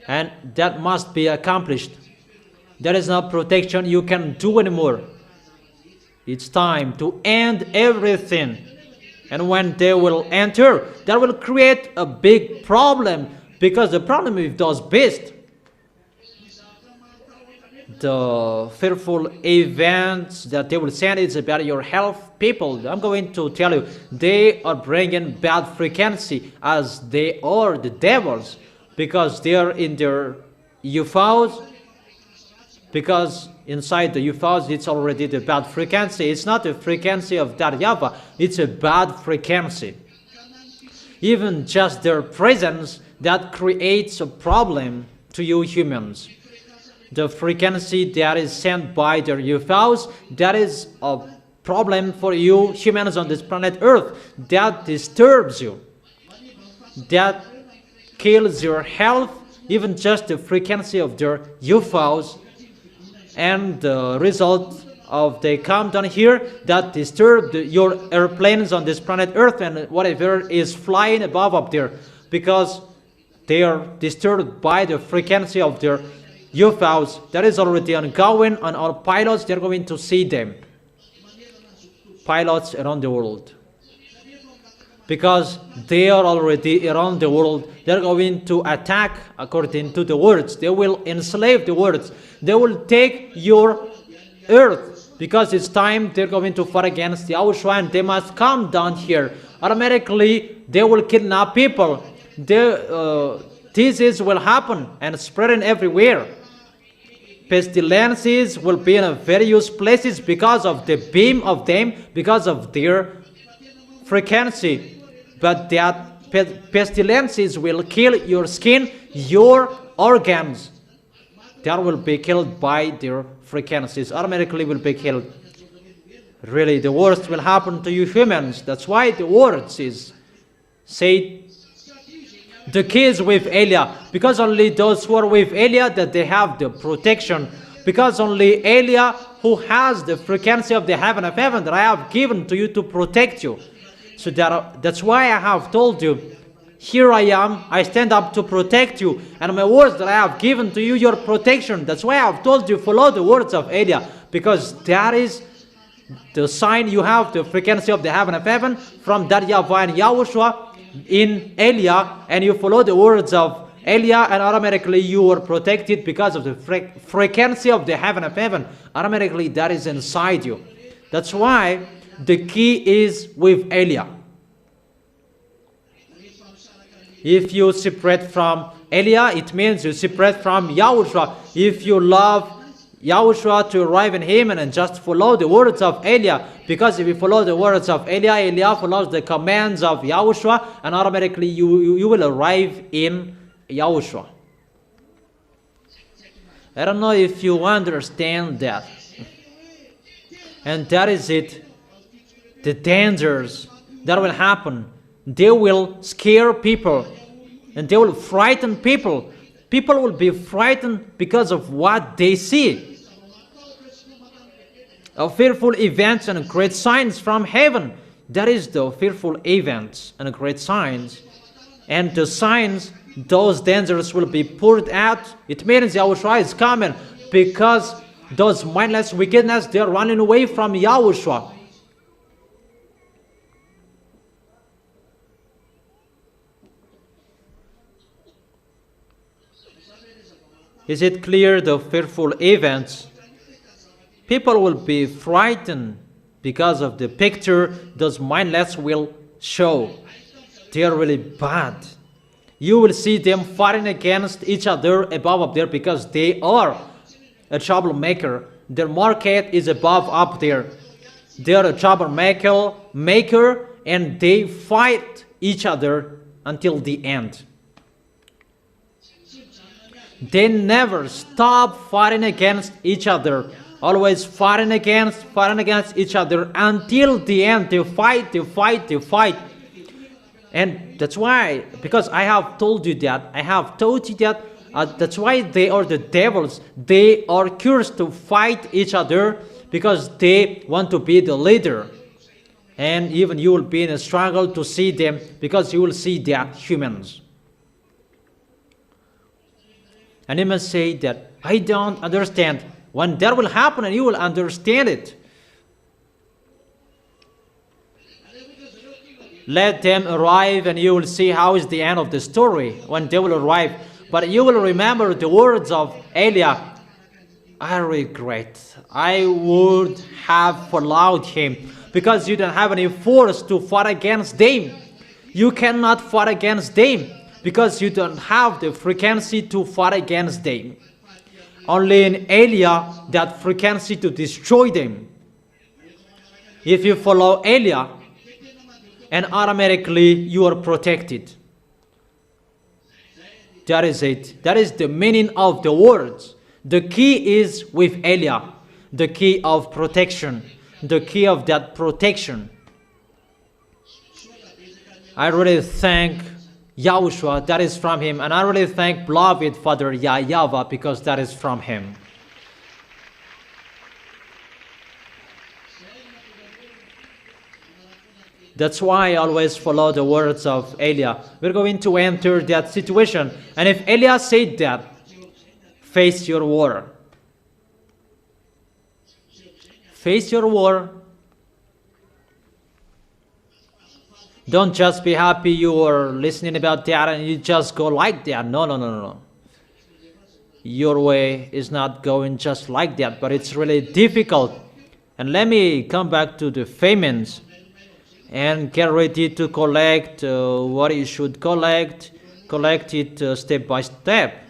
And that must be accomplished. There is no protection you can do anymore. It's time to end everything. And when they will enter, that will create a big problem. Because the problem with those beasts, the fearful events that they will send is about your health. People, I'm going to tell you, they are bringing bad frequency as they are the devils, because they are in their UFOs, because inside the UFOs it's already the bad frequency. It's not the frequency of that YAHVAH, it's a bad frequency. Even just their presence, that creates a problem to you humans. The frequency that is sent by the UFOs, that is a problem for you humans on this planet Earth. That disturbs you. That kills your health, even just the frequency of their UFOs. And the result of they come down here, that disturb your airplanes on this planet Earth and whatever is flying above up there. Because they are disturbed by the frequency of their UFOs. That is already ongoing, and our pilots, they're going to see them. Pilots around the world. Because they are already around the world, they're going to attack according to the words. They will enslave the words. They will take your earth. Because it's time they're going to fight against YAHOSHUAH, and they must come down here. Automatically, they will kidnap people. Disease will happen and spreading everywhere. Pestilences will be in various places because of the beam of them, because of their frequency. But that pestilences will kill your skin, your organs. That will be killed by their frequencies. Automatically will be killed. Really, the worst will happen to you humans. That's why the words is said. The kids with Elia, because only those who are with Elia that they have the protection, because only Elia who has the frequency of the heaven of heaven that I have given to you to protect you. So that's why I have told you, here I am, I stand up to protect you, and my words that I have given to you, your protection. That's why I have told you, follow the words of Elia, because that is the sign you have the frequency of the heaven of heaven from that YAHVAH and YAHOSHUAH in Elia, and you follow the words of Elia, and automatically you are protected because of the frequency of the heaven of heaven. Automatically that is inside you. That's why the key is with Elia. If you separate from Elia, it means you separate from YAHOSHUAH. If you love YAHOSHUAH to arrive in him and just follow the words of Elia, because if you follow the words of Elia, Elia follows the commands of YAHOSHUAH, and automatically you will arrive in YAHOSHUAH. I don't know if you understand that. And that is it. The dangers that will happen. They will scare people. And they will frighten people. People will be frightened because of what they see. Fearful events and great signs from heaven. That is the fearful events and great signs. And the signs, those dangers will be poured out. It means YAHOSHUAH is coming because those mindless wickedness, they are running away from YAHOSHUAH. Is it clear the fearful events? People will be frightened because of the picture those mindless will show. They are really bad. You will see them fighting against each other above up there because they are a troublemaker. Their market is above up there. They are a troublemaker and they fight each other until the end. They never stop fighting against each other. Always fighting against each other until the end. They fight. And that's why, because I have told you that, that's why they are the devils. They are cursed to fight each other because they want to be the leader. And even you will be in a struggle to see them because you will see they are humans. And you must say that, I don't understand. When that will happen and you will understand it. Let them arrive and you will see how is the end of the story when they will arrive. But you will remember the words of Eliah. I regret. I would have followed him because you don't have any force to fight against them. You cannot fight against them because you don't have the frequency to fight against them. Only in Eliah that frequency to destroy them. If you follow Eliah, and automatically you are protected. That is it. That is the meaning of the words. The key is with Eliah. The key of protection. The key of that protection. I really thank YAHOSHUAH, that is from him. And I really thank beloved Father YAHVAH because that is from him. That's why I always follow the words of Eliah. We're going to enter that situation. And if Eliah said that, face your war. Face your war. Don't just be happy you are listening about that and you just go like that. No. Your way is not going just like that, but it's really difficult. And let me come back to the famines. And get ready to collect what you should collect it step by step.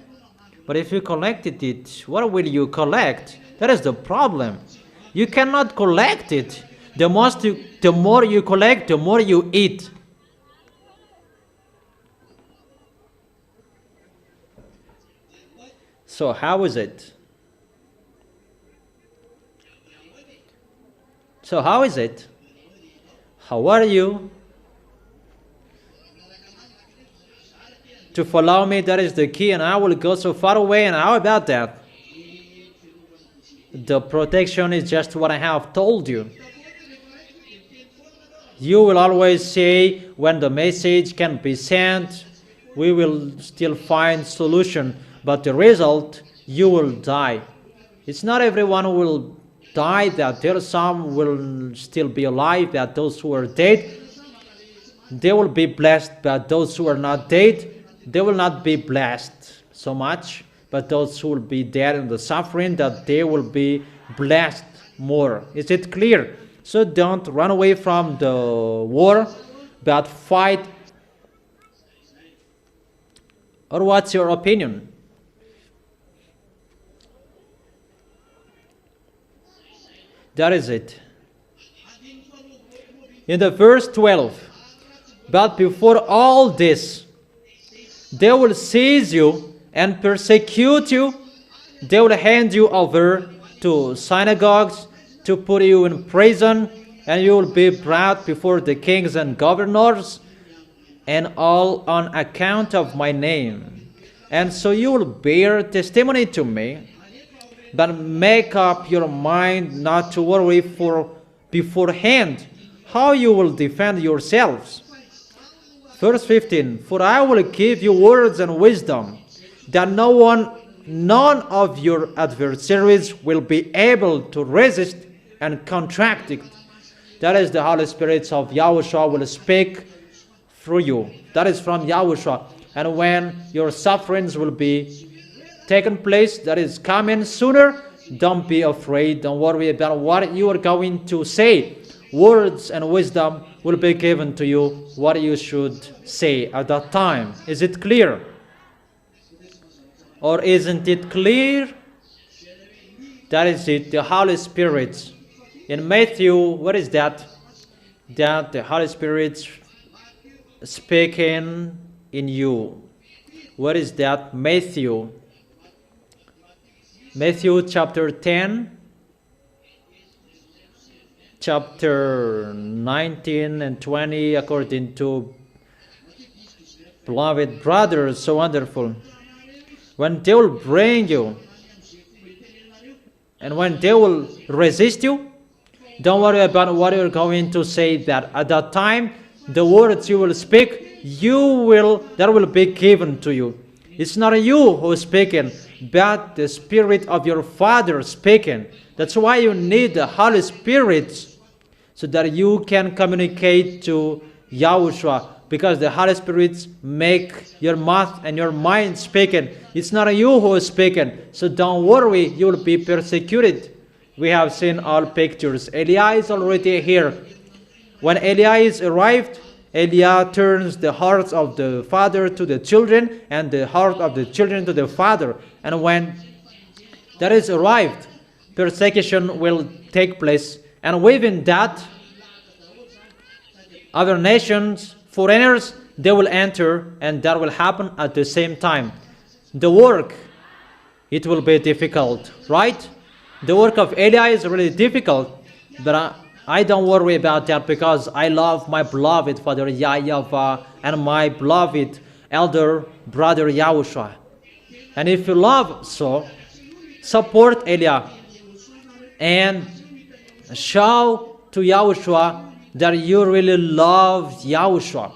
But if you collected it, what will you collect? That is the problem. You cannot collect it. The more you collect, the more you eat. So how is it? How are you? To follow me, that is the key, and I will go so far away, and how about that? The protection is just what I have told you. You will always say, when the message can be sent, we will still find solution, but the result, you will die. It's not everyone who will die, that there are some will still be alive, that those who are dead, they will be blessed, but those who are not dead, they will not be blessed so much, but those who will be dead in the suffering, that they will be blessed more. Is it clear? So don't run away from the war, but fight. Or what's your opinion? That is it. In the verse 12, but before all this, they will seize you and persecute you. They will hand you over to synagogues to put you in prison, and you will be brought before the kings and governors, and all on account of my name. And so you will bear testimony to me, but make up your mind not to worry for beforehand how you will defend yourselves. Verse 15, for I will give you words and wisdom, that none of your adversaries will be able to resist and contradict. That is the Holy Spirit of Yahushua will speak through you. That is from Yahushua. And when your sufferings will be taken place, that is coming sooner, don't be afraid. Don't worry about what you are going to say. Words and wisdom will be given to you what you should say at that time. Is it clear? Or isn't it clear? That is it, the Holy Spirit. In Matthew, what is that? That the Holy Spirit speaking in you. What is that? Matthew chapter 10, chapter 19 and 20, according to beloved brothers, so wonderful. When they will bring you, and when they will resist you, don't worry about what you're going to say. That at that time, the words you will speak, that will be given to you. It's not you who is speaking, but the Spirit of your Father speaking. That's why you need the Holy Spirit, so that you can communicate to Yahushua, because the Holy Spirit make your mouth and your mind speaking. It's not you who is speaking, so don't worry, you will be persecuted. We have seen all pictures. Eliah is already here. When Eliah arrived, Eliah turns the hearts of the father to the children, and the heart of the children to the father. And when that is arrived, persecution will take place. And within that, other nations, foreigners, they will enter, and that will happen at the same time. The work, it will be difficult, right? The work of Eliah is really difficult, but I don't worry about that, because I love my beloved Father YAHVAH and my beloved elder brother Yahushua. And if you love so, support Eliah and show to Yahushua that you really love Yahushua.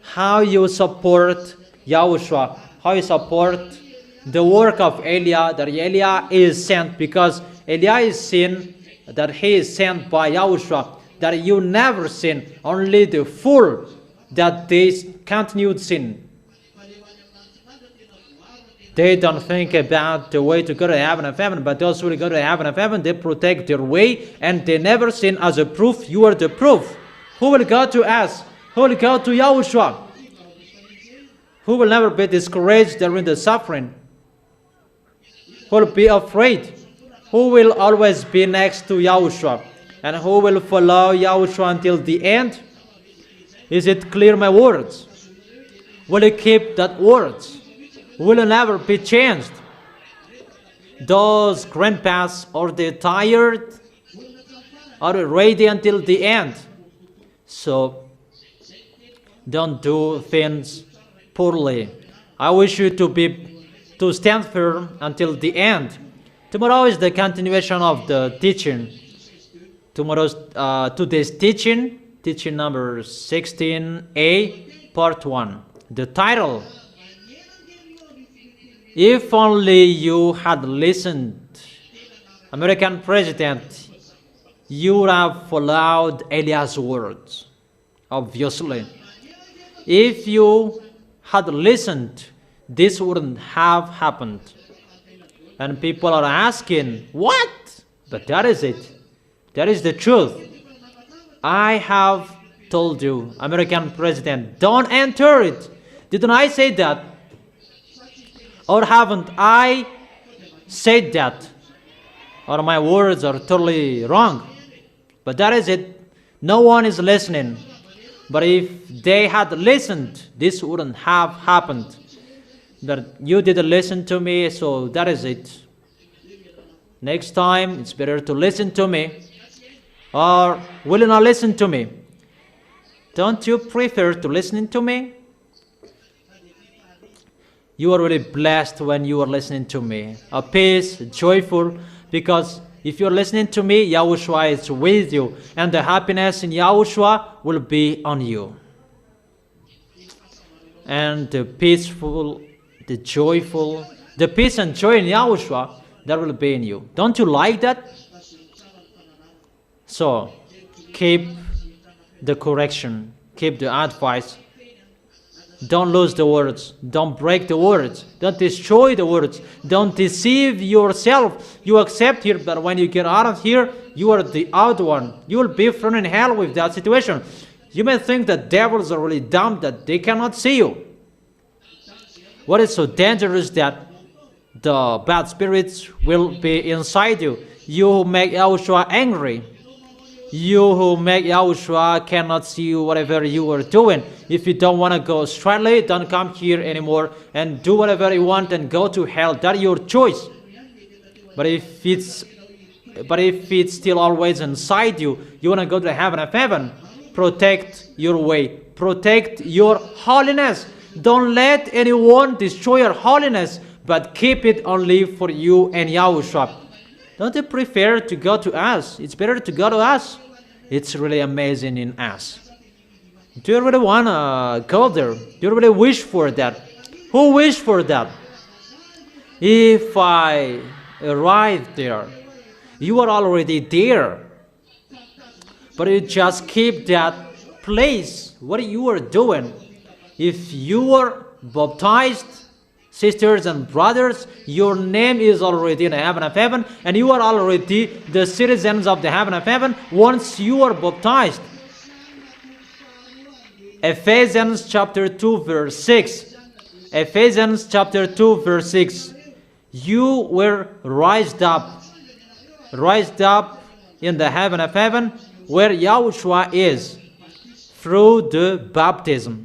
How you support Yahushua, how you support the work of Eliah, that Eliah is sent, because Eliah is seen that he is sent by Yahushua, that you never sin, only the fool that they continued sin. They don't think about the way to go to heaven, but those who go to heaven, they protect their way, and they never sin. As a proof, you are the proof. Who will go to us? Who will go to Yahushua? Who will never be discouraged during the suffering? Who will be afraid? Who will always be next to Yahushua? And who will follow Yahushua until the end? Is it clear, my words? Will you keep that words? Will never be changed? Those grandpas, are they tired? Are they ready until the end? So, don't do things poorly. I wish you to stand firm until the end. Tomorrow is the continuation of the teaching. Today's teaching number 16a, part 1. The title: If only you had listened, American President, you would have followed Eliah's words, obviously. If you had listened, this wouldn't have happened. And people are asking, what? But that is it. That is the truth. I have told you, American President, don't enter it. Didn't I say that? Or haven't I said that? Or my words are totally wrong? But that is it. No one is listening. But if they had listened, this wouldn't have happened. But you didn't listen to me, so that is it. Next time, it's better to listen to me. Or will you not listen to me? Don't you prefer to listening to me? You are really blessed when you are listening to me. A peace, joyful, because if you're listening to me, Yahushua is with you, and the happiness in Yahushua will be on you. And the peaceful, the joyful, the peace and joy in Yahushua, that will be in you. Don't you like that? So, keep the correction, keep the advice. Don't lose the words. Don't break the words. Don't destroy the words. Don't deceive yourself. You accept here, but when you get out of here, you are the odd one. You will be thrown in hell with that situation. You may think that devils are really dumb, that they cannot see you. What is so dangerous that the bad spirits will be inside you. You who make Yahushua angry. You who make Yahushua cannot see whatever you are doing. If you don't want to go straightly, don't come here anymore and do whatever you want and go to hell. That's your choice. But if it's still always inside you, you want to go to heaven of heaven, protect your way. Protect your holiness. Don't let anyone destroy your holiness, but keep it only for you and Yahushua. Don't you prefer to go to us? It's better to go to us. It's really amazing in us. Do you really want to go there? Do you really wish for that? Who wish for that? If I arrive there, you are already there. But you just keep that place. What you are doing? If you are baptized, sisters and brothers, your name is already in the heaven of heaven, and you are already the citizens of the heaven of heaven once you are baptized. Ephesians chapter 2 verse 6. Ephesians chapter 2 verse 6. You were raised up in the heaven of heaven where Yahushua is through the baptism.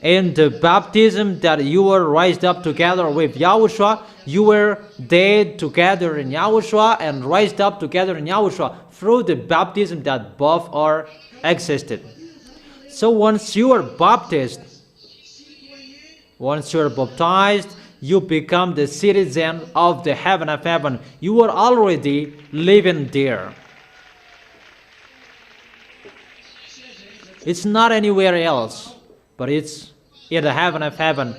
In the baptism that you were raised up together with Yahushua, you were dead together in Yahushua and raised up together in Yahushua through the baptism that both are existed. So once you are baptized, you become the citizen of the heaven of heaven. You are already living there. It's not anywhere else, but it's in the heaven of heaven.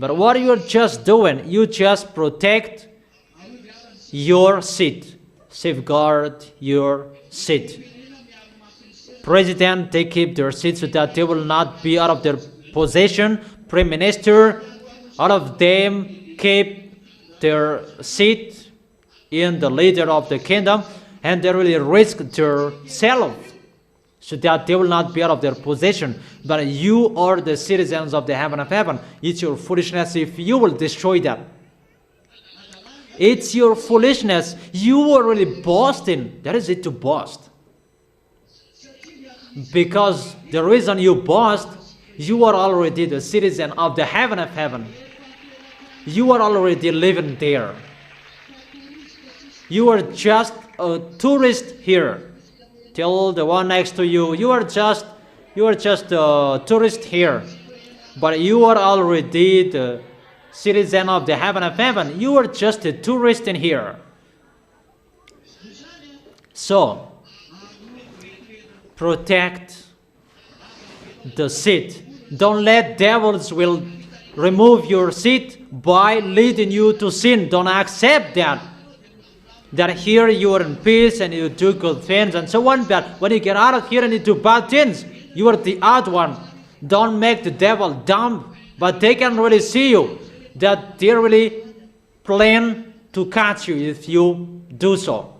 But what you're just doing, you just protect your seat. Safeguard your seat. President, they keep their seats so that they will not be out of their possession. Prime Minister, all of them keep their seat in the leader of the kingdom, and they really risk their self so that they will not be out of their possession. But you are the citizens of the heaven of heaven. It's your foolishness if you will destroy that. It's your foolishness. You are really boasting. That is it, to boast. Because the reason you boast, you are already the citizen of the heaven of heaven. You are already living there. You are just a tourist here. Tell the one next to you, you are just a tourist here. But you are already the citizen of the heaven of heaven. You are just a tourist in here. So, protect the seat. Don't let devils will remove your seat by leading you to sin. Don't accept that. That here you are in peace and you do good things and so on. But when you get out of here and you do bad things, you are the odd one. Don't make the devil dumb. But they can really see you. That they really plan to catch you if you do so.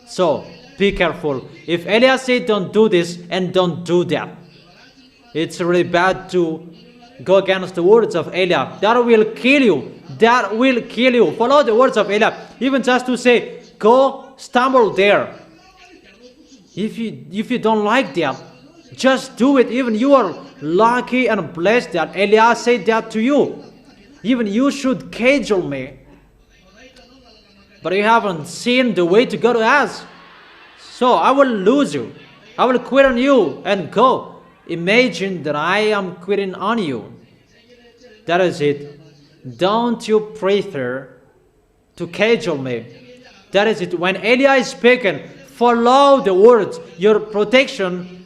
So, be careful. If Elias said don't do this and don't do that, it's really bad to go against the words of Elias. That will kill you. That will kill you. Follow the words of Elias. Even just to say, go stumble there. If you don't like that, just do it. Even you are lucky and blessed that Elias said that to you. Even you should cajole me. But you haven't seen the way to go to us. So I will lose you. I will quit on you and go. Imagine that I am quitting on you. That is it. Don't you prefer to cajole me? That is it. When Eliah is speaking, follow the words. Your protection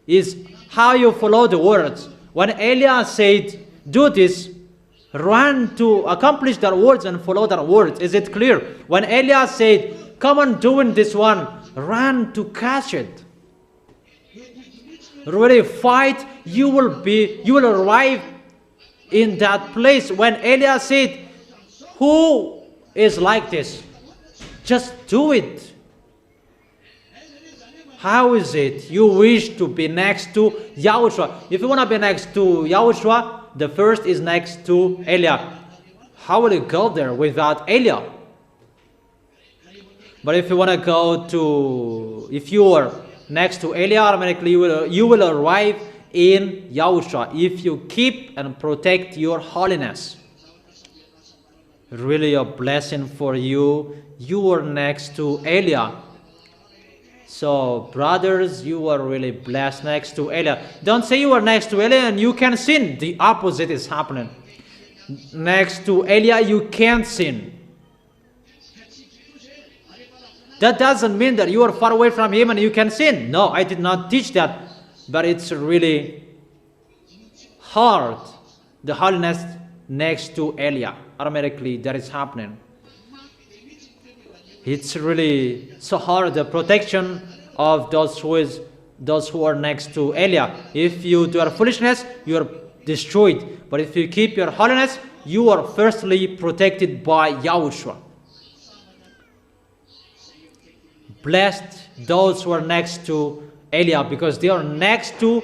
is how you follow the words. When Eliah said, do this, run to accomplish their words and follow their words. Is it clear? When Eliah said, come on doing this one, run to catch it. Really fight, you will arrive in that place. When Eliah said, who is like this? Just do it. How is it you wish to be next to YAHOSHUAH? If you want to be next to YAHOSHUAH, the first is next to Eliah. How will you go there without Eliah? But if you want to go to, if you are next to Eliah, automatically you will arrive in YAHOSHUAH if you keep and protect your holiness. Really a blessing for you. You are next to Eliah. So brothers, you are really blessed next to Eliah. Don't say you are next to Eliah and you can sin. The opposite is happening. Next to Eliah you can't sin. That doesn't mean that you are far away from him and you can sin. No, I did not teach that. But it's really hard. The holiness next to Eliah. Automatically that is happening. It's really so hard, the protection of those who are next to Eliah. If you do your foolishness, you are destroyed. But if you keep your holiness, you are firstly protected by YAHOSHUAH. Blessed those who are next to Eliah, because they are next to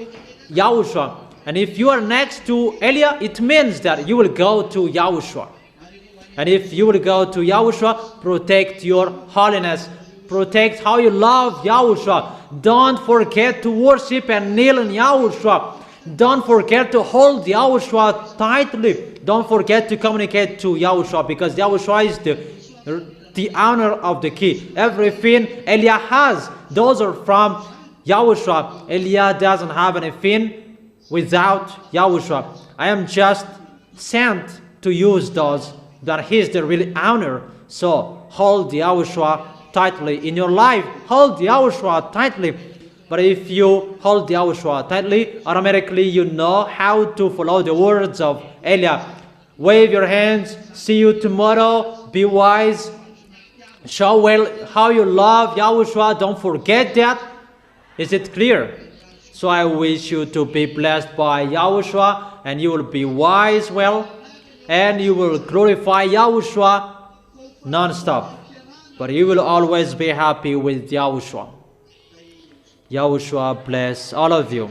YAHOSHUAH. And if you are next to Eliah, it means that you will go to YAHOSHUAH. And if you will go to YAHOSHUAH, protect your holiness. Protect how you love YAHOSHUAH. Don't forget to worship and kneel in YAHOSHUAH. Don't forget to hold YAHOSHUAH tightly. Don't forget to communicate to YAHOSHUAH, because YAHOSHUAH is the owner of the key. Everything Eliah has, those are from YAHOSHUAH. Eliah doesn't have anything without YAHOSHUAH. I am just sent to use those, that he's the real owner. So hold YAHOSHUAH tightly in your life. Hold YAHOSHUAH tightly. But if you hold YAHOSHUAH tightly, automatically you know how to follow the words of Eliah. Wave your hands. See you tomorrow. Be wise. Show well how you love YAHOSHUAH. Don't forget that. Is it clear? So I wish you to be blessed by YAHOSHUAH, and you will be wise well, and you will glorify YAHOSHUAH non-stop. But you will always be happy with YAHOSHUAH. YAHOSHUAH bless all of you.